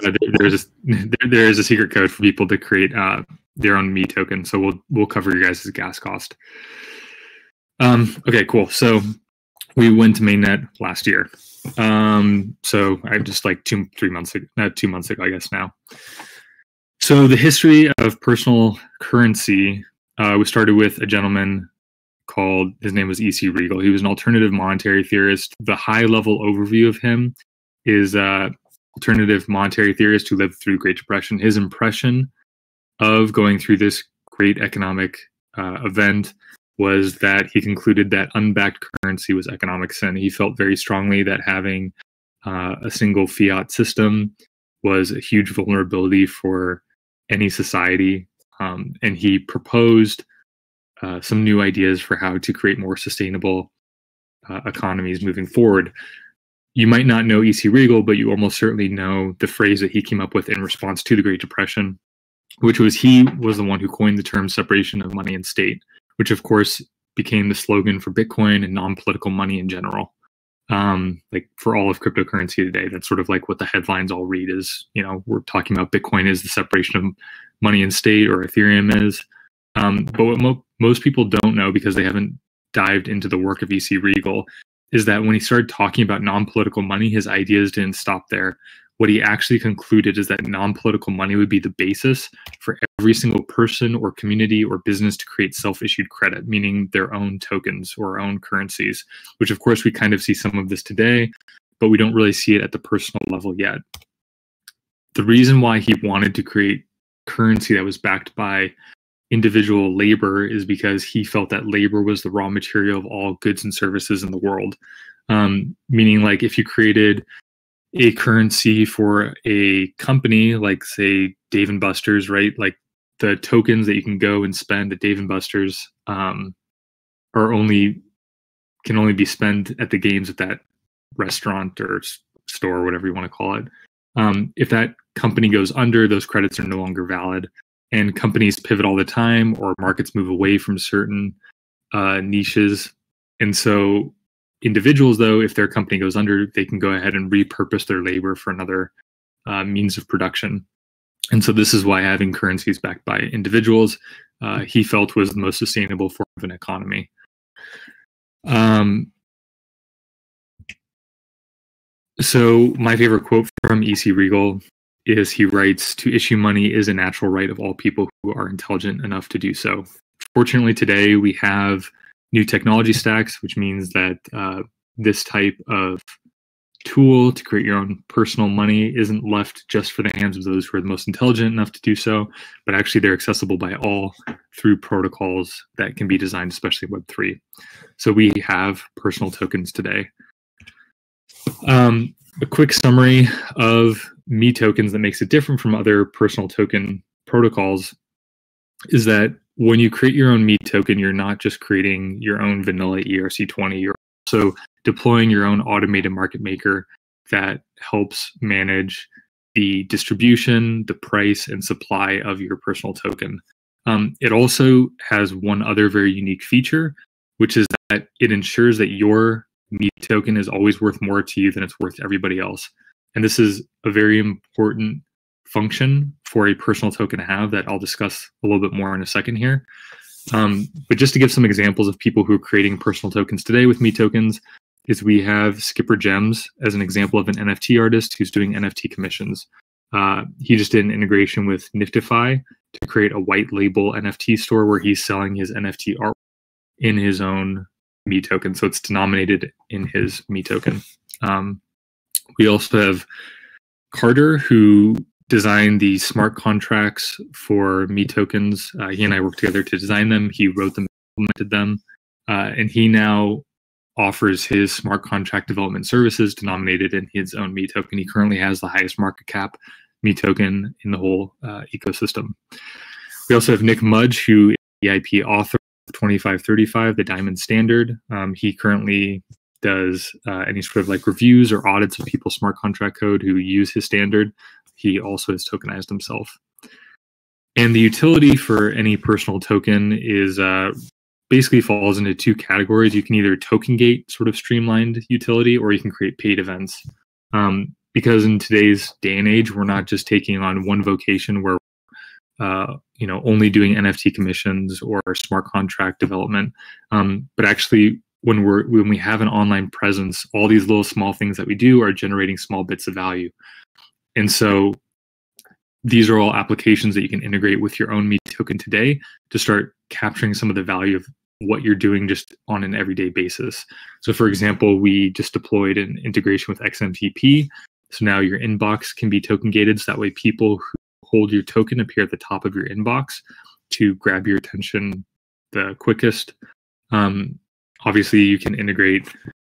F: there is a secret code for people to create their own Me token. So we'll cover your guys' gas cost. Okay, cool. So we went to mainnet last year. So I just 2 months ago, I guess now. So the history of personal currency, we started with a gentleman called, his name was E.C. Regal. He was an alternative monetary theorist. The high-level overview of him is alternative monetary theorist who lived through the Great Depression. His impression of going through this great economic event was that he concluded that unbacked currency was economic sin. He felt very strongly that having a single fiat system was a huge vulnerability for any society, and he proposed some new ideas for how to create more sustainable economies moving forward. You might not know E.C. Regal, but you almost certainly know the phrase that he came up with in response to the Great Depression, which was he was the one who coined the term separation of money and state, which of course became the slogan for Bitcoin and non-political money in general. like for all of cryptocurrency today. That's sort of like what the headlines all read is, you know, we're talking about Bitcoin is the separation of money and state, or Ethereum is. But what most people don't know, because they haven't dived into the work of E.C. Regal, is that when he started talking about non-political money, his ideas didn't stop there. What he actually concluded is that non-political money would be the basis for every single person or community or business to create self-issued credit, meaning their own tokens or own currencies, which of course we kind of see some of this today, but we don't really see it at the personal level yet. The reason why he wanted to create currency that was backed by individual labor is because he felt that labor was the raw material of all goods and services in the world. Meaning, like, if you created a currency for a company, like say Dave & Buster's, right? Like the tokens that you can go and spend at Dave & Buster's can only be spent at the games at that restaurant or store, or whatever you want to call it. If that company goes under, those credits are no longer valid. And companies pivot all the time, or markets move away from certain niches. And so individuals, though, if their company goes under, they can go ahead and repurpose their labor for another means of production. And so this is why having currencies backed by individuals, he felt was the most sustainable form of an economy. So my favorite quote from E.C. Regal is, he writes, "To issue money is a natural right of all people who are intelligent enough to do so. Fortunately, today we have new technology stacks, which means that this type of tool to create your own personal money isn't left just for the hands of those who are the most intelligent enough to do so, but actually they're accessible by all through protocols that can be designed, especially Web3. So we have personal tokens today." A quick summary of Me tokens that makes it different from other personal token protocols is that when you create your own Me token, you're not just creating your own vanilla ERC20, you're also deploying your own automated market maker that helps manage the distribution, the price, and supply of your personal token. It also has one other very unique feature, which is that it ensures that your Me token is always worth more to you than it's worth to everybody else. And this is a very important function for a personal token to have that I'll discuss a little bit more in a second here. But just to give some examples of people who are creating personal tokens today with Me tokens, is we have Skipper Gems as an example of an NFT artist who's doing NFT commissions. He just did an integration with Niftify to create a white label NFT store where he's selling his NFT art in his own Me token. So it's denominated in his Me token. We also have Carter, who designed the smart contracts for Me tokens. He and I worked together to design them. He wrote them, implemented them, and he now offers his smart contract development services denominated in his own Me token. He currently has the highest market cap Me token in the whole ecosystem. We also have Nick Mudge, who is the IP author of 2535, the Diamond Standard. He currently does any sort of like reviews or audits of people's smart contract code who use his standard. He also has tokenized himself. And the utility for any personal token is basically falls into two categories. You can either token gate sort of streamlined utility, or you can create paid events. Because in today's day and age, we're not just taking on one vocation where only doing NFT commissions or smart contract development, but actually when we have an online presence, all these little small things that we do are generating small bits of value. And so these are all applications that you can integrate with your own Me token today to start capturing some of the value of what you're doing just on an everyday basis. So for example, we just deployed an integration with XMTP. So now your inbox can be token gated, so that way people who hold your token appear at the top of your inbox to grab your attention the quickest. Obviously, you can integrate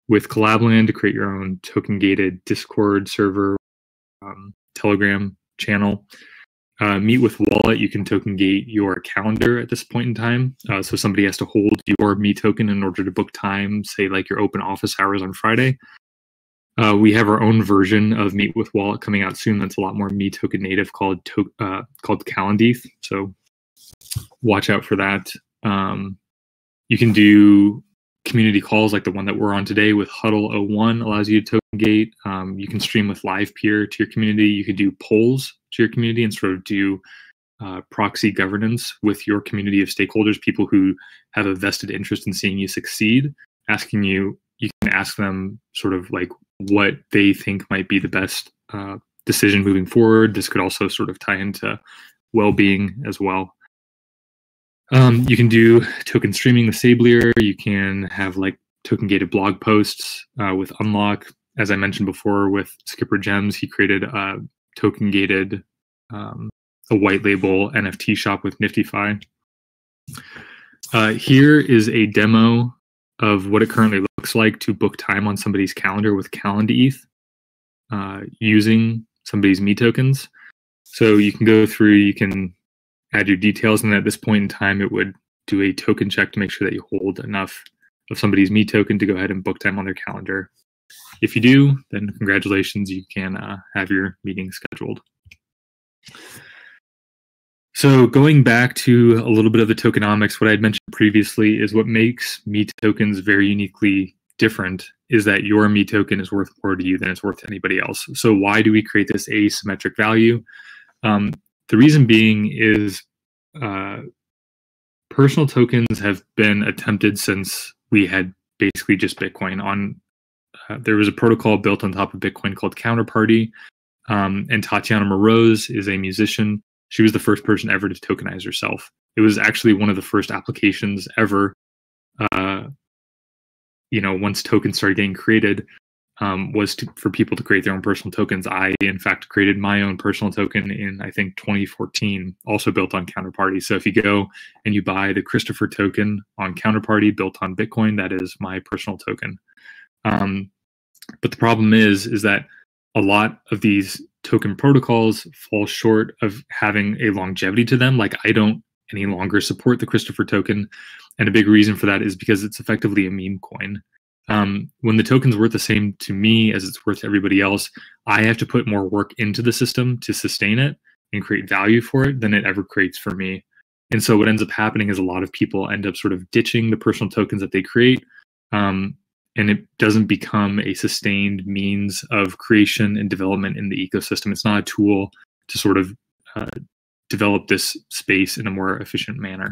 F: with Collabland to create your own token-gated Discord server, Telegram channel. Meet with Wallet, you can token gate your calendar at this point in time. So somebody has to hold your Me token in order to book time, say like your open office hours on Friday. We have our own version of Meet with Wallet coming out soon that's a lot more Me token native called Calendeth. So watch out for that. You can do community calls like the one that we're on today with Huddle 01 allows you to token gate. You can stream with live peer to your community. You could do polls to your community and sort of do proxy governance with your community of stakeholders, people who have a vested interest in seeing you succeed, asking you can ask them sort of like what they think might be the best decision moving forward. This could also sort of tie into well-being as well. You can do token streaming with Sablier. You can have like token gated blog posts with Unlock. As I mentioned before with Skipper Gems, he created a token gated a white label NFT shop with Niftyfi. Here is a demo of what it currently looks like to book time on somebody's calendar with CalendarETH using somebody's Me tokens. So you can go through, you can add your details, and at this point in time, it would do a token check to make sure that you hold enough of somebody's Me token to go ahead and book time on their calendar. If you do, then congratulations, you can have your meeting scheduled. So going back to a little bit of the tokenomics, what I had mentioned previously is what makes Me tokens very uniquely different is that your Me token is worth more to you than it's worth to anybody else. So why do we create this asymmetric value? The reason being is personal tokens have been attempted since we had basically just Bitcoin. There was a protocol built on top of Bitcoin called Counterparty, and Tatiana Moroz is a musician. She was the first person ever to tokenize herself. It was actually one of the first applications ever, once tokens started getting created, was for people to create their own personal tokens. I, in fact, created my own personal token in, I think, 2014, also built on Counterparty. So if you go and you buy the Christopher token on Counterparty built on Bitcoin, that is my personal token. But the problem is that a lot of these token protocols fall short of having a longevity to them. Like I don't any longer support the Christopher token. And a big reason for that is because it's effectively a meme coin. When the token's worth the same to me as it's worth to everybody else, I have to put more work into the system to sustain it and create value for it than it ever creates for me. And so what ends up happening is a lot of people end up sort of ditching the personal tokens that they create. And it doesn't become a sustained means of creation and development in the ecosystem. It's not a tool to sort of develop this space in a more efficient manner.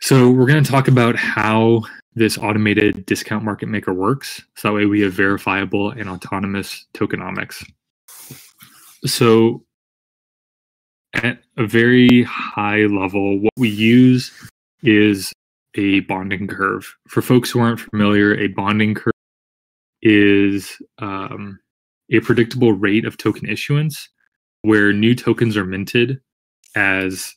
F: So we're going to talk about how this automated discount market maker works. So that way we have verifiable and autonomous tokenomics. So at a very high level, what we use is a bonding curve. For folks who aren't familiar, a bonding curve is a predictable rate of token issuance where new tokens are minted as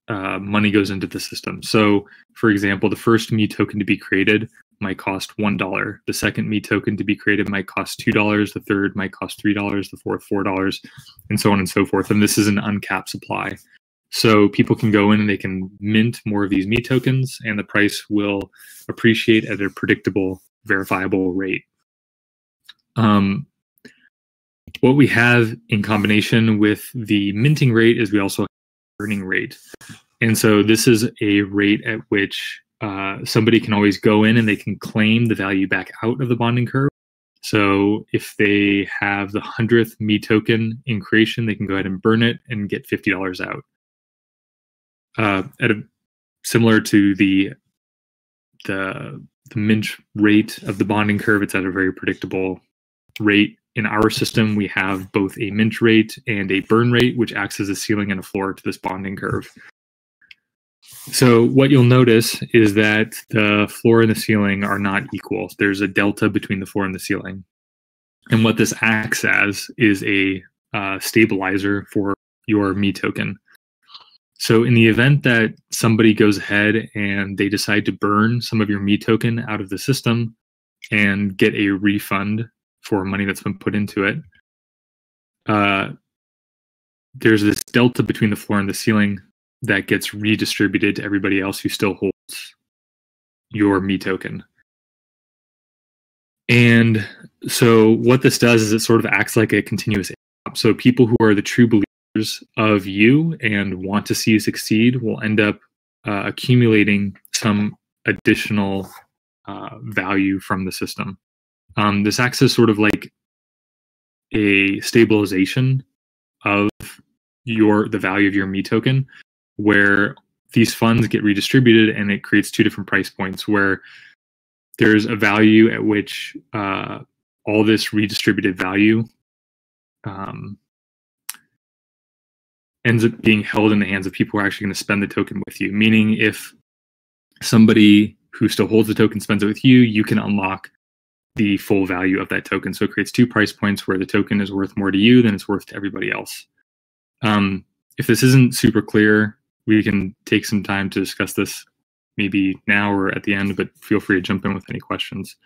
F: money goes into the system. So, for example, the first Me token to be created might cost $1. The second Me token to be created might cost $2. The third might cost $3. The fourth, $4, and so on and so forth. And this is an uncapped supply. So people can go in and they can mint more of these Me tokens, and the price will appreciate at a predictable, verifiable rate. What we have in combination with the minting rate is we also have earning rate. And so this is a rate at which somebody can always go in and they can claim the value back out of the bonding curve. So if they have the 100th Me token in creation, they can go ahead and burn it and get $50 out. Similar to the mint rate of the bonding curve, it's at a very predictable rate. In our system, we have both a mint rate and a burn rate, which acts as a ceiling and a floor to this bonding curve. So what you'll notice is that the floor and the ceiling are not equal. There's a delta between the floor and the ceiling. And what this acts as is a stabilizer for your Me token. So in the event that somebody goes ahead and they decide to burn some of your Me token out of the system and get a refund for money that's been put into it, there's this delta between the floor and the ceiling that gets redistributed to everybody else who still holds your Me token. And so what this does is it sort of acts like a continuous airdrop. So people who are the true believers of you and want to see you succeed will end up accumulating some additional value from the system. This acts as sort of like a stabilization of the value of your Me token, where these funds get redistributed, and it creates two different price points where there's a value at which all this redistributed value ends up being held in the hands of people who are actually going to spend the token with you. Meaning, if somebody who still holds the token spends it with you, you can unlock the full value of that token. So it creates two price points where the token is worth more to you than it's worth to everybody else. If this isn't super clear, we can take some time to discuss this maybe now or at the end, but feel free to jump in with any questions.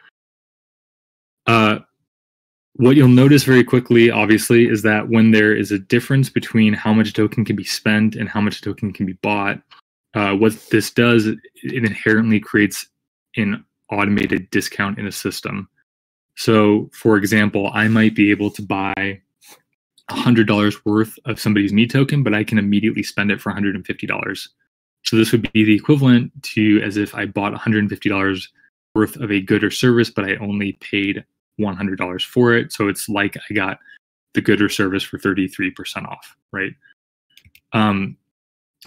F: What you'll notice very quickly, obviously, is that when there is a difference between how much token can be spent and how much token can be bought, what this does, it inherently creates an automated discount in a system. So, for example, I might be able to buy $100 worth of somebody's Me token, but I can immediately spend it for $150. So this would be the equivalent to as if I bought $150 worth of a good or service, but I only paid $100 for it. So it's like I got the good or service for 33% off, right?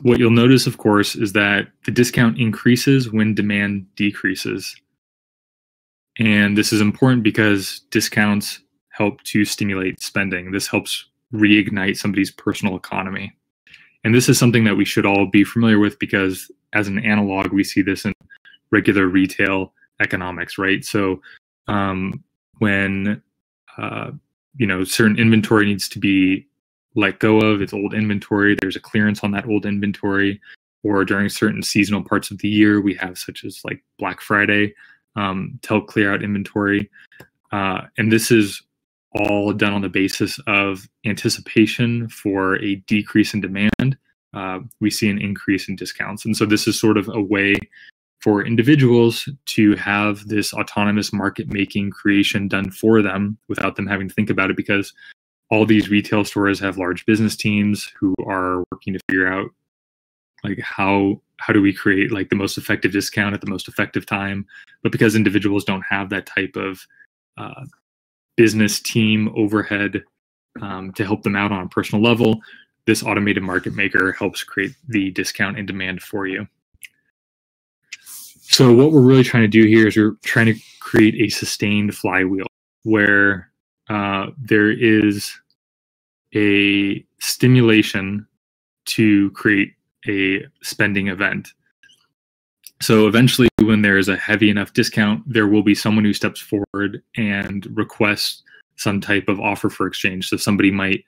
F: What you'll notice, of course, is that the discount increases when demand decreases. And this is important because discounts help to stimulate spending. This helps reignite somebody's personal economy. And this is something that we should all be familiar with because as an analog, we see this in regular retail economics, right? So when certain inventory needs to be let go of, it's old inventory, there's a clearance on that old inventory, or during certain seasonal parts of the year, we have such as like Black Friday to help clear out inventory. And this is all done on the basis of anticipation for a decrease in demand. We see an increase in discounts. And so this is sort of a way for individuals to have this autonomous market making creation done for them without them having to think about it, because all these retail stores have large business teams who are working to figure out like how do we create like the most effective discount at the most effective time. But because individuals don't have that type of business team overhead to help them out on a personal level, this automated market maker helps create the discount and demand for you. So what we're really trying to do here is we're trying to create a sustained flywheel where there is a stimulation to create a spending event. So eventually, when there is a heavy enough discount, there will be someone who steps forward and requests some type of offer for exchange. So somebody might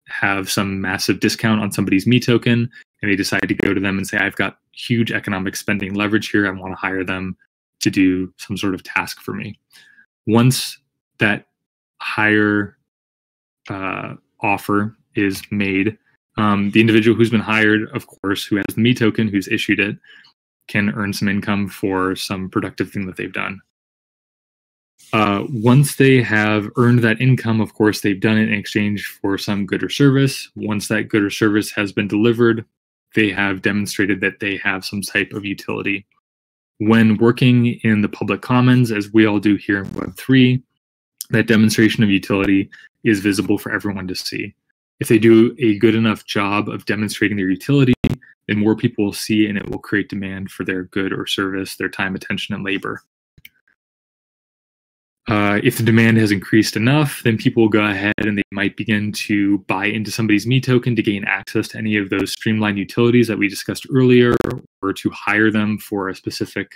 F: have some massive discount on somebody's Me token, and they decide to go to them and say, I've got huge economic spending leverage here. I want to hire them to do some sort of task for me. Once that higher offer is made, the individual who's been hired, of course, who has the Me token, who's issued it, can earn some income for some productive thing that they've done. Once they have earned that income, of course, they've done it in exchange for some good or service. Once that good or service has been delivered, they have demonstrated that they have some type of utility. When working in the public commons, as we all do here in Web3, that demonstration of utility is visible for everyone to see. If they do a good enough job of demonstrating their utility, then more people will see, and it will create demand for their good or service, their time, attention, and labor. If the demand has increased enough, then people will go ahead and they might begin to buy into somebody's Me token to gain access to any of those streamlined utilities that we discussed earlier, or to hire them for a specific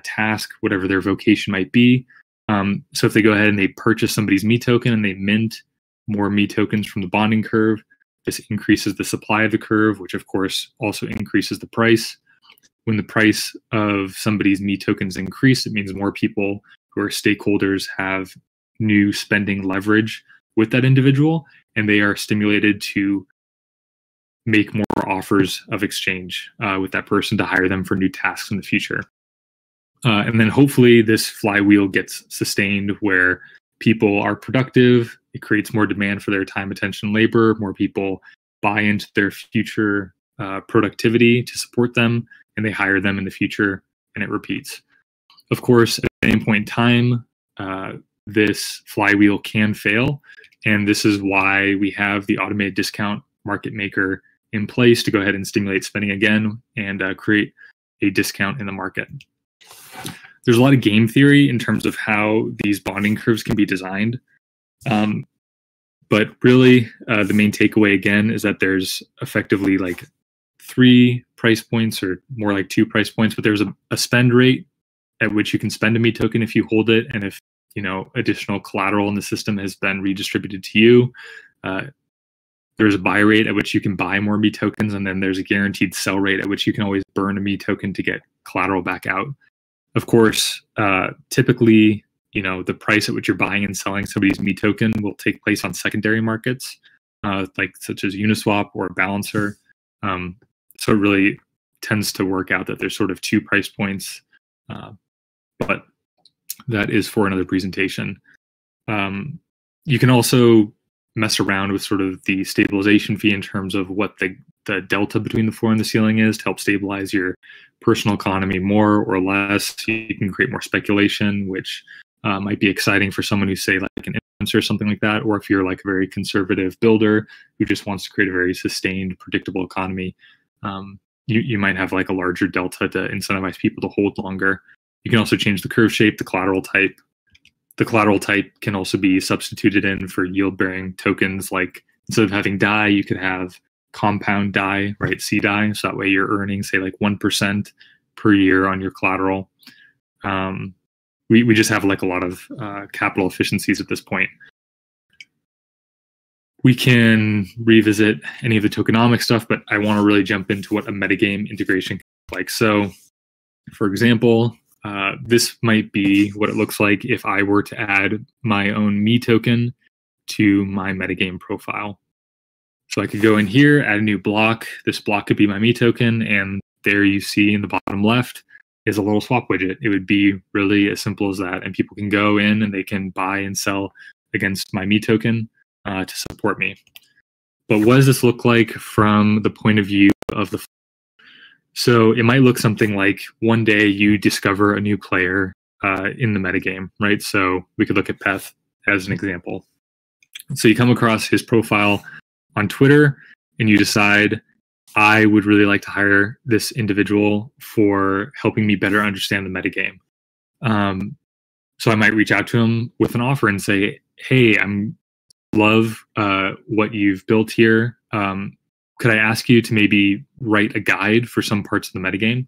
F: task, whatever their vocation might be. So if they go ahead and they purchase somebody's Me token and they mint more Me tokens from the bonding curve, this increases the supply of the curve, which of course also increases the price. When the price of somebody's Me tokens increase, it means more people who are stakeholders have new spending leverage with that individual, and they are stimulated to make more offers of exchange with that person to hire them for new tasks in the future. And then hopefully this flywheel gets sustained where people are productive, it creates more demand for their time, attention, labor, more people buy into their future productivity to support them, and they hire them in the future and it repeats. Of course, at any point in time, this flywheel can fail, and this is why we have the automated discount market maker in place to go ahead and stimulate spending again and create a discount in the market. There's a lot of game theory in terms of how these bonding curves can be designed. But really, the main takeaway again is that there's effectively like 3 price points, or more like 2 price points, but there's a spend rate at which you can spend a me token if you hold it, and if additional collateral in the system has been redistributed to you. There's a buy rate at which you can buy more me tokens, and then there's a guaranteed sell rate at which you can always burn a me token to get collateral back out. Of course, typically, the price at which you're buying and selling somebody's me token will take place on secondary markets, such as Uniswap or Balancer. So it really tends to work out that there's sort of 2 price points, but that is for another presentation. You can also mess around with sort of the stabilization fee in terms of what the delta between the floor and the ceiling is to help stabilize your personal economy more or less. You can create more speculation, which might be exciting for someone who's, say, like an influencer or something like that, or if you're like a very conservative builder who just wants to create a very sustained, predictable economy, you might have like a larger delta to incentivize people to hold longer. You can also change the curve shape, the collateral type. The collateral type can also be substituted in for yield-bearing tokens. Like instead of having DAI, you could have compound DAI, right? cDAI. So that way you're earning, say, like 1% per year on your collateral. We just have like a lot of capital efficiencies at this point. We can revisit any of the tokenomic stuff, but I want to really jump into what a metagame integration is like. So, for example, this might be what it looks like if I were to add my own me token to my metagame profile. So I could go in here, add a new block. This block could be my me token, and there you see in the bottom left is a little swap widget. It would be really as simple as that, and people can go in and they can buy and sell against my me token to support me. But what does this look like from the point of view of the... So it might look something like one day you discover a new player in the metagame, right? So we could look at Peth as an example. So you come across his profile on Twitter and you decide, I would really like to hire this individual for helping me better understand the metagame. So I might reach out to him with an offer and say, hey, love what you've built here. Could I ask you to maybe write a guide for some parts of the metagame?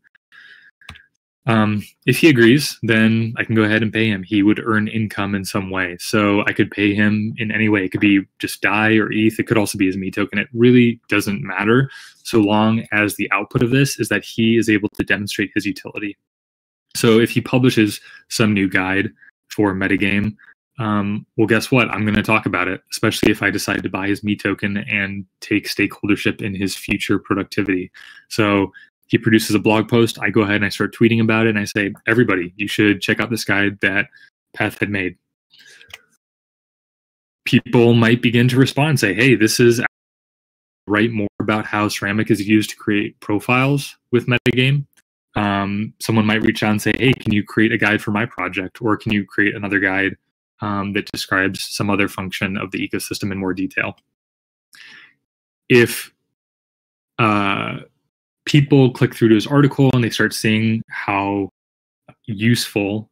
F: If he agrees, then I can go ahead and pay him. He would earn income in some way. So I could pay him in any way. It could be just DAI or ETH. It could also be his me token. It really doesn't matter so long as the output of this is that he is able to demonstrate his utility. So if he publishes some new guide for metagame, well, guess what? I'm going to talk about it, especially if I decide to buy his me token and take stakeholdership in his future productivity. So he produces a blog post. I go ahead and I start tweeting about it. And I say, everybody, you should check out this guide that Peth had made. People might begin to respond and say, hey, this is... Write more about how Ceramic is used to create profiles with metagame. Someone might reach out and say, hey, can you create a guide for my project? Or can you create another guide that describes some other function of the ecosystem in more detail? If people click through to his article and they start seeing how useful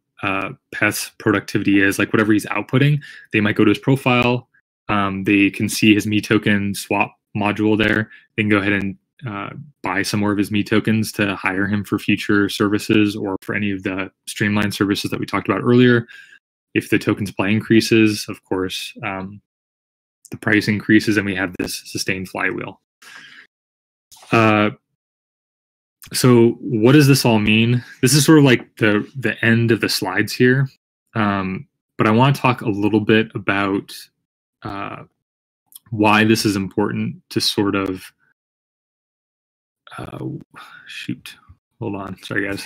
F: Peth's productivity is, like whatever he's outputting, they might go to his profile. They can see his me token swap module there. They can go ahead and buy some more of his me tokens to hire him for future services or for any of the streamlined services that we talked about earlier. If the token supply increases, of course, the price increases and we have this sustained flywheel. So what does this all mean? This is sort of like the end of the slides here. But I want to talk a little bit about why this is important to sort of... shoot. Hold on. Sorry, guys.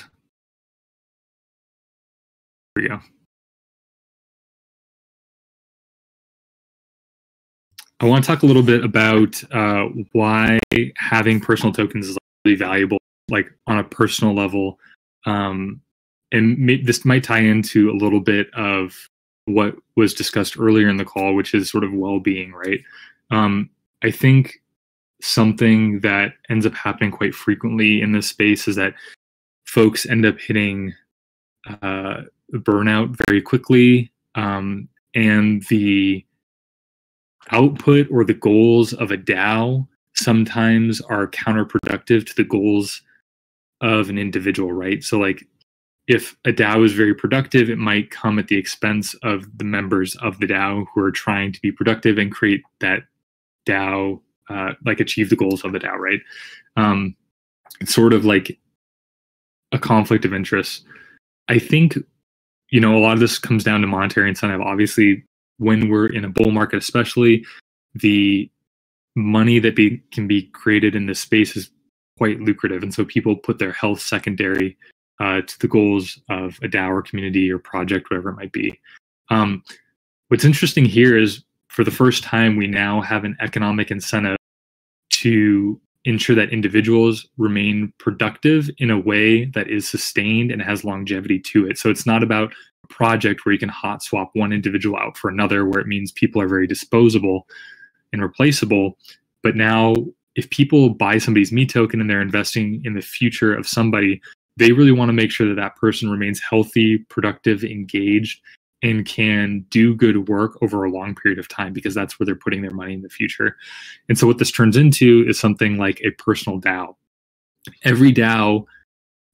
F: Here we go. I want to talk a little bit about why having personal tokens is really valuable, like on a personal level, And this might tie into a little bit of what was discussed earlier in the call, which is sort of well-being, right? I think something that ends up happening quite frequently in this space is that folks end up hitting burnout very quickly, and the output or the goals of a DAO sometimes are counterproductive to the goals of an individual, right? So like if a DAO is very productive, it might come at the expense of the members of the DAO who are trying to be productive and create that DAO, like achieve the goals of the DAO, right? It's sort of like a conflict of interest. I think, a lot of this comes down to monetary incentive. Obviously, when we're in a bull market, especially, the money that can be created in this space is quite lucrative. And so people put their health secondary to the goals of a DAO or community or project, whatever it might be. What's interesting here is for the first time, we now have an economic incentive to ensure that individuals remain productive in a way that is sustained and has longevity to it. So it's not about a project where you can hot swap one individual out for another, where it means people are very disposable and replaceable. But now if people buy somebody's Me token and they're investing in the future of somebody, they really want to make sure that that person remains healthy, productive, engaged, and can do good work over a long period of time, because that's where they're putting their money in the future. And so what this turns into is something like a personal DAO. Every DAO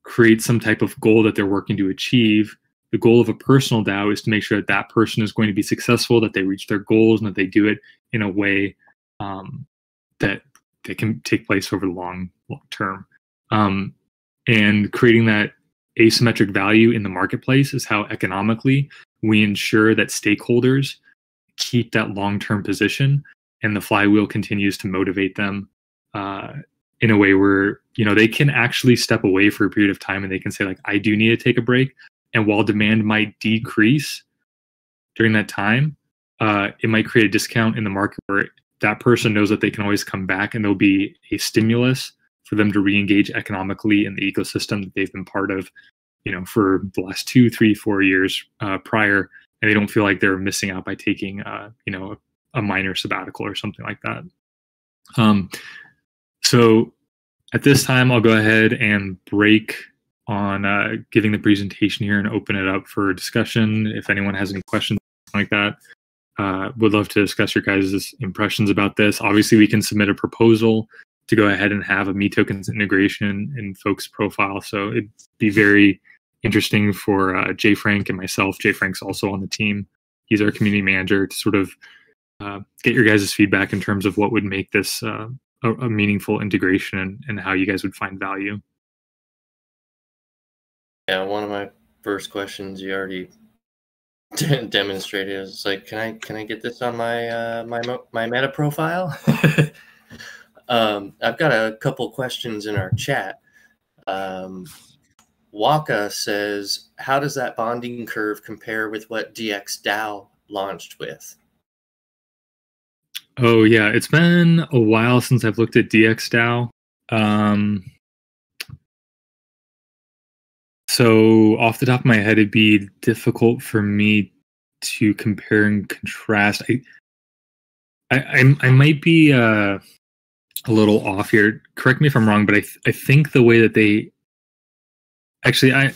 F: creates some type of goal that they're working to achieve. The goal of a personal DAO is to make sure that that person is going to be successful, that they reach their goals, and that they do it in a way that they can take place over the long term. And creating that asymmetric value in the marketplace is how economically we ensure that stakeholders keep that long-term position, and the flywheel continues to motivate them in a way where, they can actually step away for a period of time and they can say, like, I do need to take a break. And while demand might decrease during that time, it might create a discount in the market where that person knows that they can always come back, and there'll be a stimulus for them to re-engage economically in the ecosystem that they've been part of, for the last 2, 3, 4 years prior, and they don't feel like they're missing out by taking, a minor sabbatical or something like that. So at this time, I'll go ahead and break on giving the presentation here and open it up for discussion. If anyone has any questions like that, would love to discuss your guys' impressions about this. Obviously, we can submit a proposal to go ahead and have a Me tokens integration in folks' profile. So it'd be very interesting for Jay Frank and myself. Jay Frank's also on the team. He's our community manager, to sort of get your guys' feedback in terms of what would make this a meaningful integration and how you guys would find value.
E: Yeah, one of my first questions you already demonstrated is like, can I get this on my my meta profile? I've got a couple questions in our chat. Waka says, how does that bonding curve compare with what DXDAO launched with?
F: Oh, yeah. It's been a while since I've looked at DXDAO. So off the top of my head, it'd be difficult for me to compare and contrast. I might be a little off here. Correct me if I'm wrong, but I think the way that they actually, I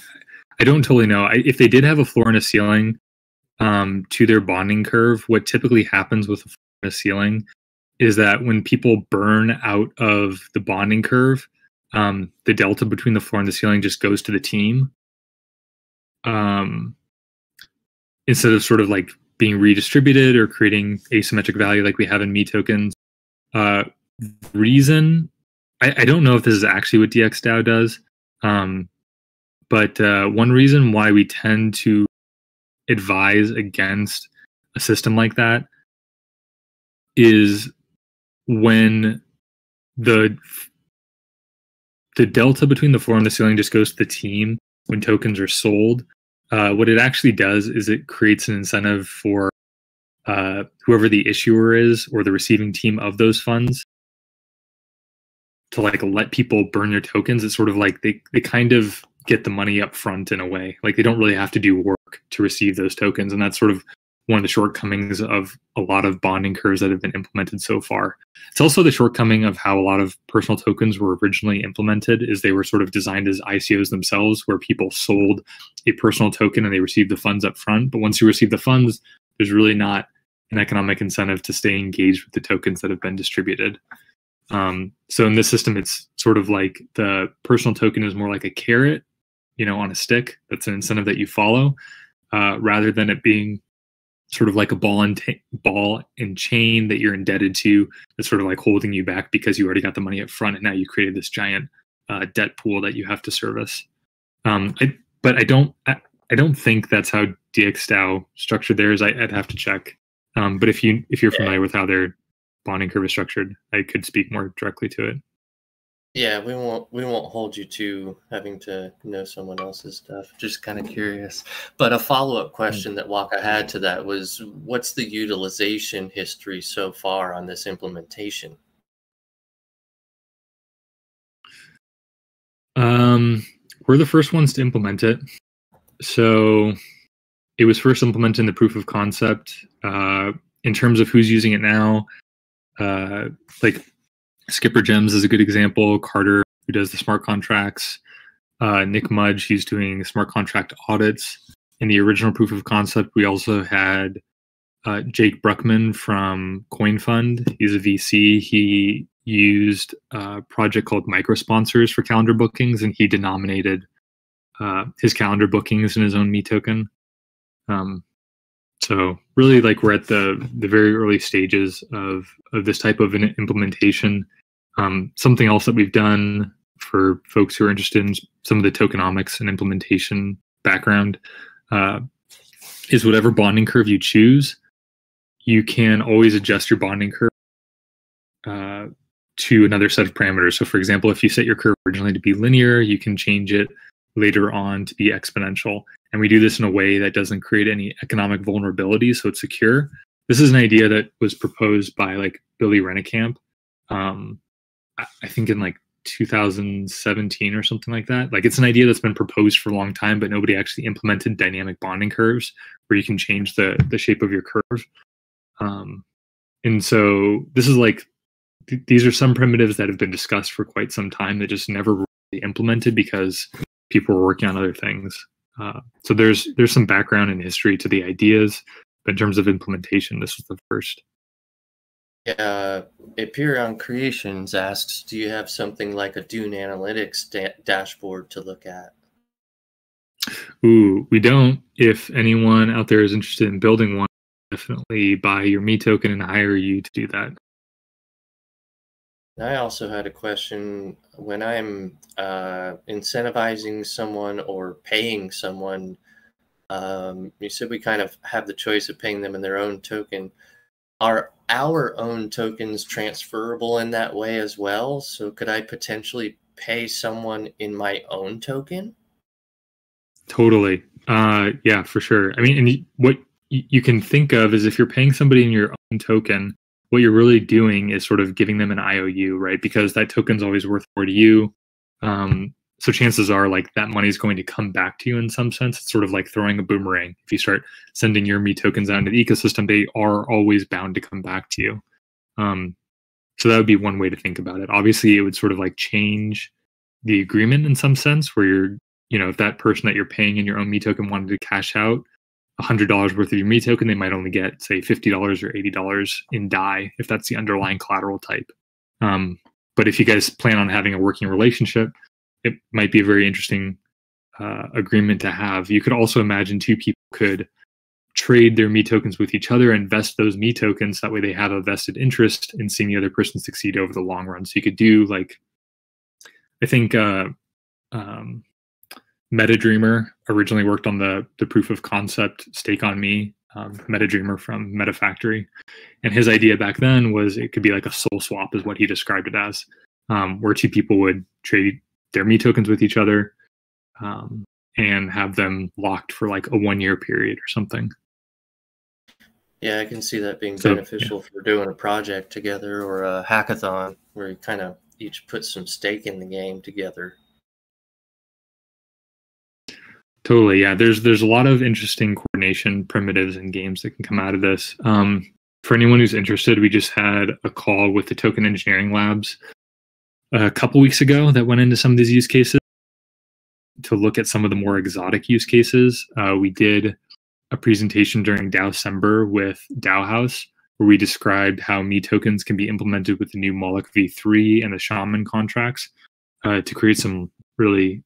F: don't totally know. If they did have a floor and a ceiling to their bonding curve, what typically happens with a floor and a ceiling is that when people burn out of the bonding curve, the delta between the floor and the ceiling just goes to the team, instead of sort of like being redistributed or creating asymmetric value like we have in Me tokens. Reason, I don't know if this is actually what DXDAO does, but one reason why we tend to advise against a system like that is when the delta between the floor and the ceiling just goes to the team when tokens are sold. What it actually does is it creates an incentive for whoever the issuer is or the receiving team of those funds to like let people burn their tokens. It's sort of like they kind of get the money up front in a way. Like they don't really have to do work to receive those tokens. And that's sort of one of the shortcomings of a lot of bonding curves that have been implemented so far. It's also the shortcoming of how a lot of personal tokens were originally implemented, is they were sort of designed as ICOs themselves, where people sold a personal token and they received the funds up front. But once you receive the funds, there's really not an economic incentive to stay engaged with the tokens that have been distributed. So in this system, it's sort of like the personal token is more like a carrot, on a stick. That's an incentive that you follow, rather than it being sort of like a ball and chain that you're indebted to, that's sort of like holding you back because you already got the money up front and now you created this giant debt pool that you have to service. But I don't think that's how DXDAO structured theirs. I'd have to check. But if you're familiar with how their bonding curve is structured, I could speak more directly to it.
E: Yeah, we won't hold you to having to know someone else's stuff. Just kind of curious. But a follow-up question that Waka had to that was, what's the utilization history so far on this implementation?
F: We're the first ones to implement it. So it was first implemented in the proof of concept. In terms of who's using it now, like Skipper Gems is a good example. Carter, who does the smart contracts. Nick Mudge, he's doing smart contract audits. In the original proof of concept, we also had Jake Bruckman from CoinFund. He's a VC. He used a project called Microsponsors for calendar bookings, and he denominated his calendar bookings in his own Me token. So really, like, we're at the very early stages of this type of an implementation. Something else that we've done for folks who are interested in some of the tokenomics and implementation background is whatever bonding curve you choose, you can always adjust your bonding curve to another set of parameters. So for example, if you set your curve originally to be linear, you can change it later on to be exponential. And we do this in a way that doesn't create any economic vulnerability, so it's secure. This is an idea that was proposed by like Billy Rennekamp, I think in like 2017 or something like that. Like, it's an idea that's been proposed for a long time, but nobody actually implemented dynamic bonding curves where you can change the shape of your curve. And so this is like, these are some primitives that have been discussed for quite some time that just never really implemented because people were working on other things. So there's some background and history to the ideas, but in terms of implementation, this was the first.
E: Aperion Creations asks, do you have something like a Dune Analytics dashboard to look at?
F: Ooh, we don't. If anyone out there is interested in building one, definitely buy your Me token and hire you to do that.
E: I also had a question. When I'm incentivizing someone or paying someone, you said we kind of have the choice of paying them in their own token. Are our own tokens transferable in that way as well? So could I potentially pay someone in my own token?
F: Totally. Yeah, for sure. I mean, and what you can think of is if you're paying somebody in your own token, what you're really doing is sort of giving them an IOU, right? Because that token's always worth more to you. So chances are like that money is going to come back to you in some sense. It's sort of like throwing a boomerang. If you start sending your Me tokens out into the ecosystem, they are always bound to come back to you. So that would be one way to think about it. Obviously, it would sort of like change the agreement in some sense where you're, if that person that you're paying in your own Me token wanted to cash out $100 worth of your Me token, they might only get, say, $50 or $80 in DAI, if that's the underlying collateral type. But if you guys plan on having a working relationship, it might be a very interesting agreement to have. You could also imagine two people could trade their Me tokens with each other and vest those Me tokens. That way they have a vested interest in seeing the other person succeed over the long run. So you could do like, I think MetaDreamer originally worked on the proof of concept Stake on Me, MetaDreamer from MetaFactory. And his idea back then was it could be like a soul swap is what he described it as, where two people would trade their Me tokens with each other and have them locked for like a 1-year period or something.
E: Yeah, I can see that being beneficial for doing a project together or a hackathon where you kind of each put some stake in the game together.
F: Totally, yeah. There's a lot of interesting coordination primitives and games that can come out of this. For anyone who's interested, we just had a call with the Token Engineering Labs a couple weeks ago that went into some of these use cases to look at some of the more exotic use cases. We did a presentation during DAOcember with DAO House, where we described how Me tokens can be implemented with the new Moloch v3 and the Shaman contracts to create some really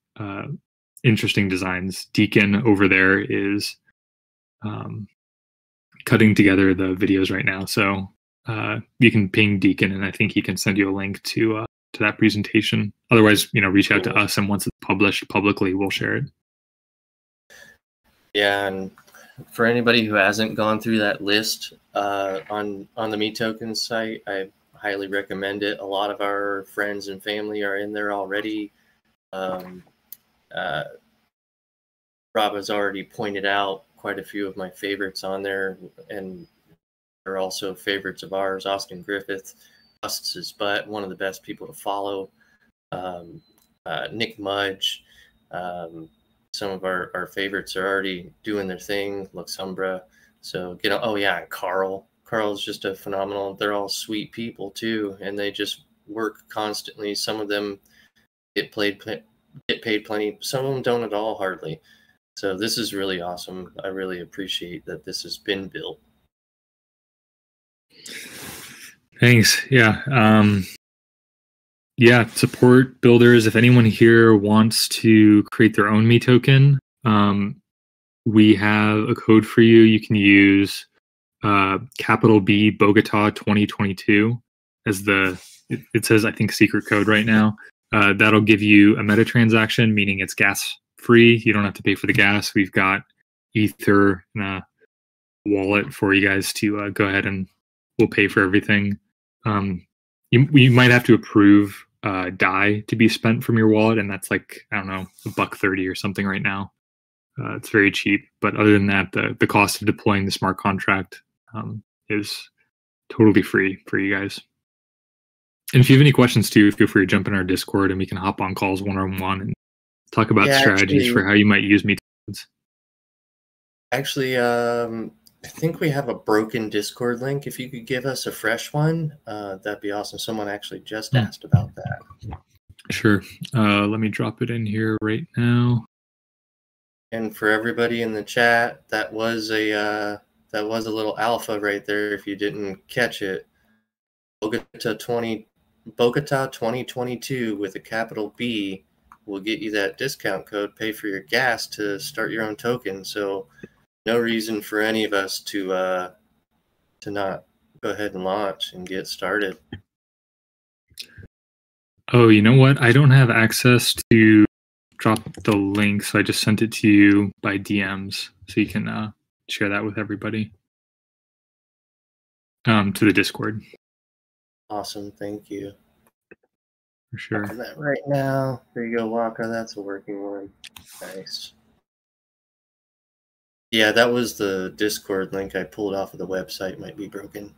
F: interesting designs. Deacon over there is cutting together the videos right now, so you can ping Deacon, and I think he can send you a link to that presentation. Otherwise, reach out to us, and once it's published publicly, we'll share it.
E: Yeah, and for anybody who hasn't gone through that list on the Me Tokens site, I highly recommend it. A lot of our friends and family are in there already. Rob has already pointed out quite a few of my favorites on there, and they're also favorites of ours. Austin Griffith busts his butt, one of the best people to follow. Nick Mudge, some of our favorites are already doing their thing. Luxumbra, so oh yeah, and Carl's just a phenomenal. They're all sweet people too, and they just work constantly. Some of them get paid plenty, some of them don't at all, hardly. So this is really awesome. I really appreciate that this has been built.
F: Thanks. Yeah. Yeah. Support builders. If anyone here wants to create their own Me token, we have a code for you. You can use capital B Bogota 2022 as it says, I think, secret code right now. That'll give you a meta transaction, meaning it's gas free. You don't have to pay for the gas. We've got Ether and a wallet for you guys to go ahead, and we'll pay for everything. You might have to approve DAI to be spent from your wallet, and that's like, I don't know, $1.30 or something right now. It's very cheap, but other than that, the cost of deploying the smart contract is totally free for you guys. And if you have any questions too, feel free to jump in our Discord, and we can hop on calls one-on-one and talk about strategies for how you might use Me tokens.
E: Actually, I think we have a broken Discord link. If you could give us a fresh one, that'd be awesome. Someone actually just asked about that.
F: Sure. Let me drop it in here right now.
E: And for everybody in the chat, that was a little alpha right there. If you didn't catch it, Bogota 2022 with a capital B will get you that discount code. Pay for your gas to start your own token. So no reason for any of us to not go ahead and launch and get started.
F: Oh, you know what? I don't have access to drop the link, so I just sent it to you by DMs, so you can share that with everybody to the Discord.
E: Awesome, thank you.
F: For sure.
E: That right now. There you go, Waka. That's a working one. Nice. Yeah, that was the Discord link I pulled off of the website. Might be broken.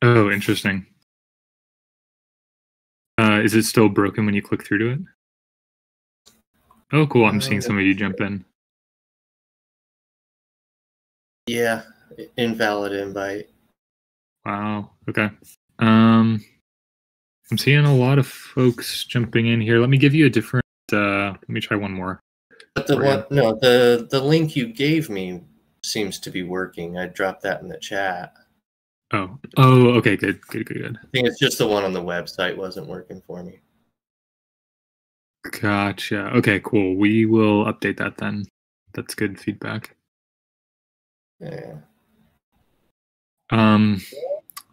F: Oh, interesting. Is it still broken when you click through to it? Oh, cool. I'm seeing some of you jump in.
E: Yeah, invalid invite.
F: Wow. Okay. I'm seeing a lot of folks jumping in here. Let me give you a different. Let me try one more.
E: But the link you gave me seems to be working. I dropped that in the chat.
F: Oh. Okay. Good.
E: I think it's just the one on the website wasn't working for me.
F: Gotcha. Okay. Cool. We will update that then. That's good feedback.
E: Yeah.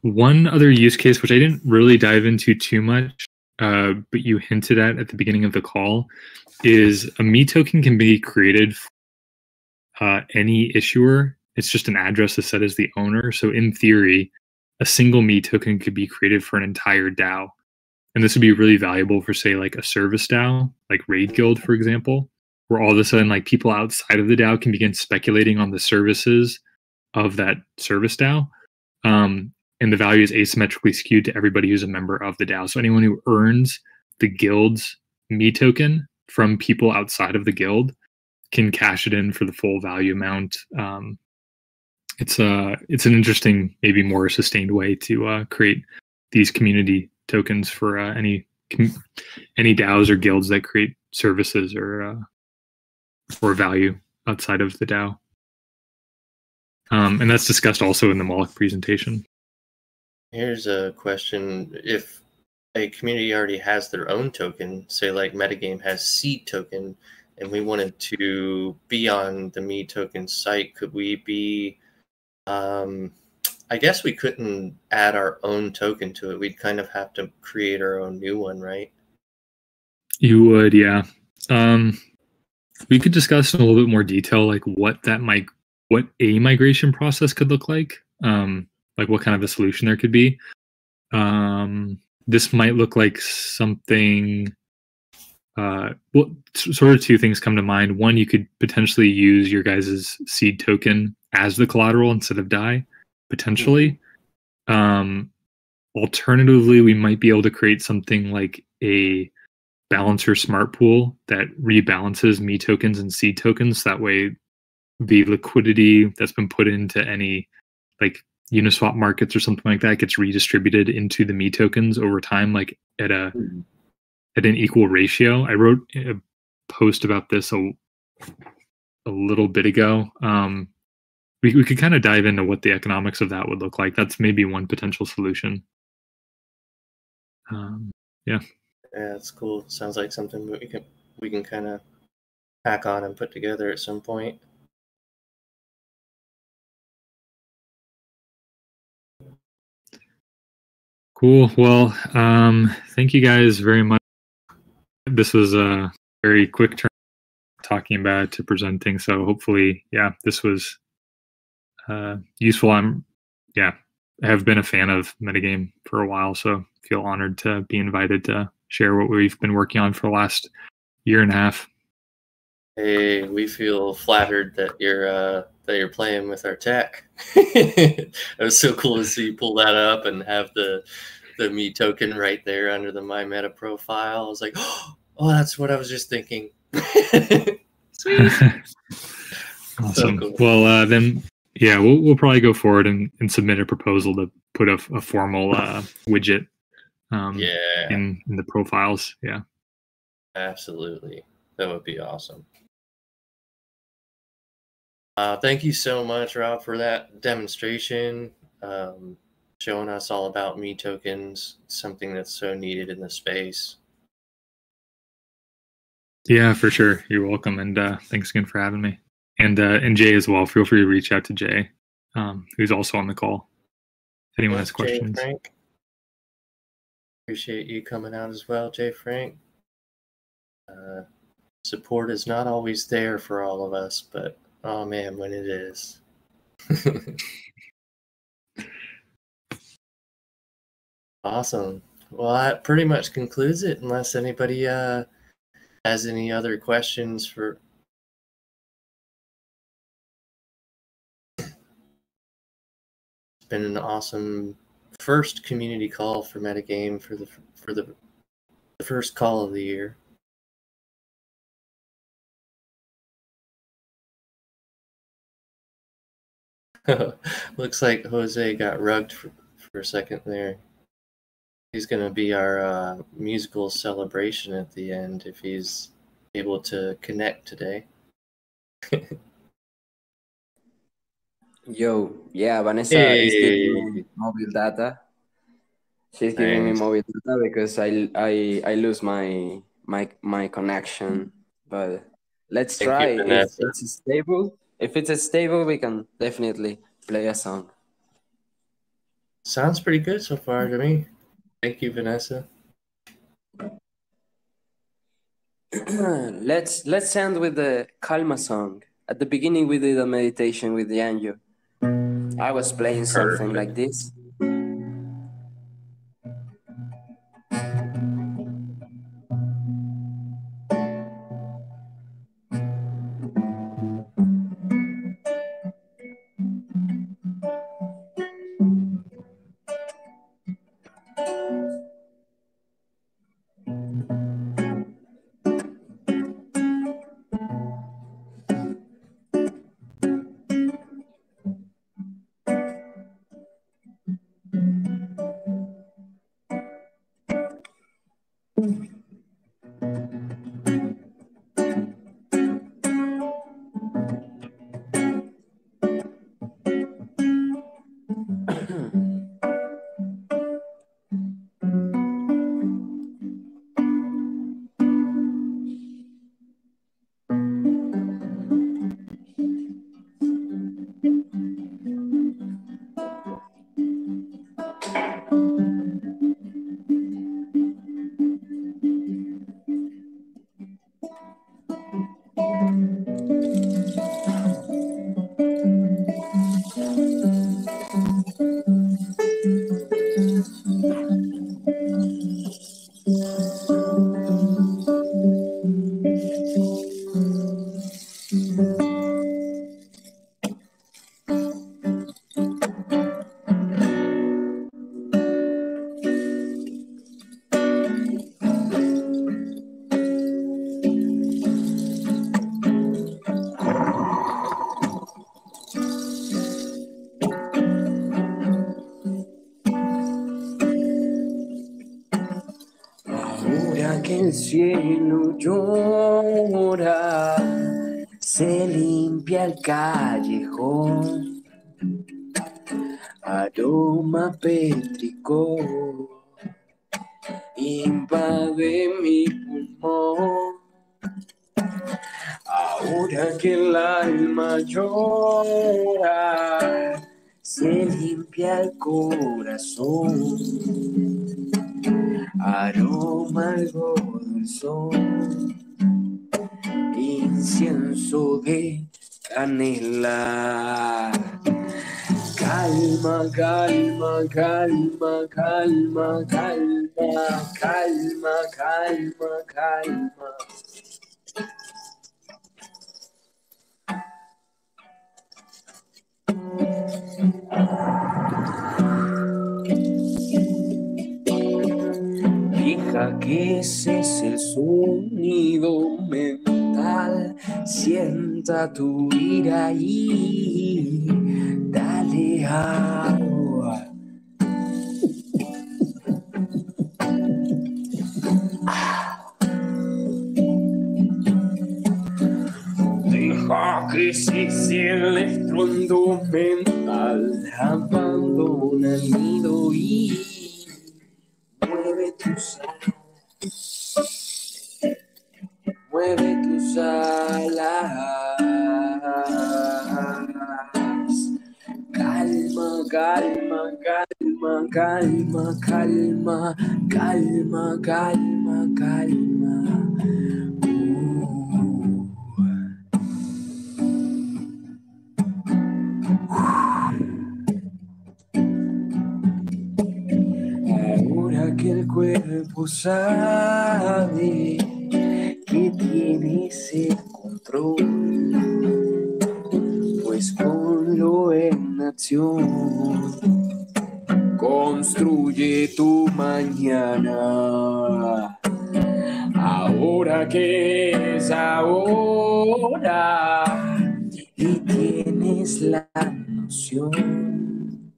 F: One other use case, which I didn't really dive into too much, but you hinted at the beginning of the call, is a Me token can be created for any issuer. It's just an address that's set as the owner. So in theory, a single Me token could be created for an entire DAO. And this would be really valuable for, say, like a service DAO, like Raid Guild, for example, where all of a sudden, like, people outside of the DAO can begin speculating on the services of that service DAO. And the value is asymmetrically skewed to everybody who's a member of the DAO. So anyone who earns the guild's Me token from people outside of the guild can cash it in for the full value amount. It's an interesting, maybe more sustained way to create these community tokens for any DAOs or guilds that create services or value outside of the DAO. And that's discussed also in the Moloch presentation.
E: Here's a question. If a community already has their own token, say like Metagame has seed token, and we wanted to be on the Me token site, could we be, I guess we couldn't add our own token to it. We'd kind of have to create our own new one, right?
F: You would, yeah. We could discuss in a little bit more detail, like what a migration process could look like what kind of a solution there could be. This might look like something. Sort of two things come to mind. One, you could potentially use your guys' seed token as the collateral instead of DAI, potentially. Alternatively, we might be able to create something like a balancer smart pool that rebalances Me tokens and seed tokens. That way, the liquidity that's been put into any like Uniswap markets or something like that gets redistributed into the Me tokens over time, like at an equal ratio. I wrote a post about this a little bit ago. We could kind of dive into what the economics of that would look like. That's maybe one potential solution. Yeah.
E: Yeah, that's cool. Sounds like something we can kind of hack on and put together at some point.
F: Cool. Well, thank you guys very much. This was a very quick turn talking about it to presenting. So hopefully, yeah, this was useful. I have been a fan of Metagame for a while, so feel honored to be invited to share what we've been working on for the last year and a half.
E: Hey, we feel flattered that you're playing with our tech. It was so cool to see you pull that up and have the Me token right there under the My Meta profile. I was like, oh, that's what I was just thinking. Sweet.
F: Awesome. So cool. Well, then, yeah, we'll probably go forward and submit a proposal to put a formal widget in the profiles. Yeah.
E: Absolutely. That would be awesome. Thank you so much, Rob, for that demonstration, showing us all about Me tokens, something that's so needed in the space.
F: Yeah, for sure. You're welcome, and thanks again for having me. And Jay as well. Feel free to reach out to Jay, who's also on the call. If anyone has questions.
E: Jay Frank. Appreciate you coming out as well, Jay Frank. Support is not always there for all of us, but oh man, when it is. Awesome. Well, that pretty much concludes it, unless anybody has any other questions for. It's been an awesome first community call for Metagame for the first call of the year. Looks like Jose got rugged for a second there. He's going to be our musical celebration at the end if he's able to connect today.
A: Yo, yeah, Vanessa is giving me mobile data. She's giving me mobile data because I lose my connection. But let's try. If it's stable, we can definitely play a song.
E: Sounds pretty good so far to me. Thank you, Vanessa.
A: Let's end with the Calma song. At the beginning, we did a meditation with the Anjo. I was playing something like this. Ahora que el cielo llora, se limpia el callejón, aroma pétrico invade mi pulmón. Ahora que el alma llora, se limpia el corazón, aroma algodón, incienso de canela. Calma, calma, calma, calma, calma, calma, calma, calma. Deja que ese es el sonido mental, sienta tu ira y dale agua. Deja que ese es el estruendo mental, abandona el nido y mueve tus alas, mueve tus alas. Calma, calma, calma, calma, calma, calma, calma, calma. Ahora que el cuerpo sabe que tienes el control, pues ponlo en acción. Construye tu mañana. Ahora que es ahora y tienes la noción.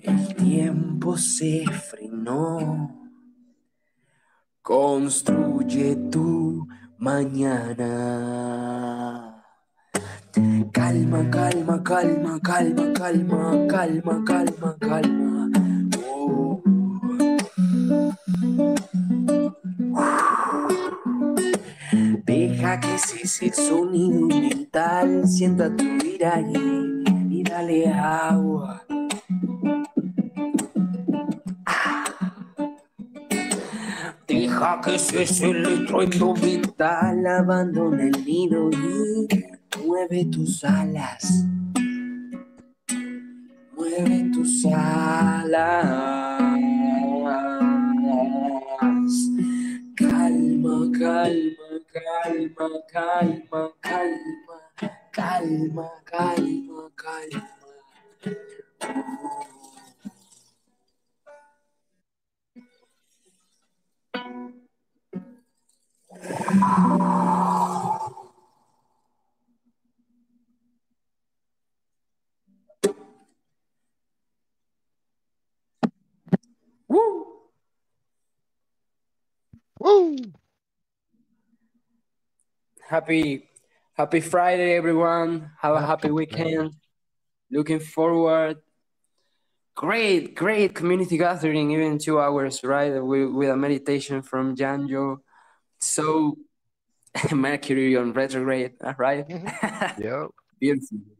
A: El tiempo se frenó. Construye tu mañana. Calma, calma, calma, calma, calma, calma, calma, calma. Oh. Deja que ese sonido mental, sienta tu ira y dale agua. Deja que ese electro mental, abandona el nido y mueve tus alas. Mueve tus alas. Calma, calma, calma, calma, calma, calma, calma, calma. Woo!
C: Woo!
A: Happy Friday, everyone. Have a happy weekend. Looking forward. Great community gathering, even 2 hours, right? With a meditation from Janjo. So Mercury on retrograde, right?
C: Yep.
A: Beautiful.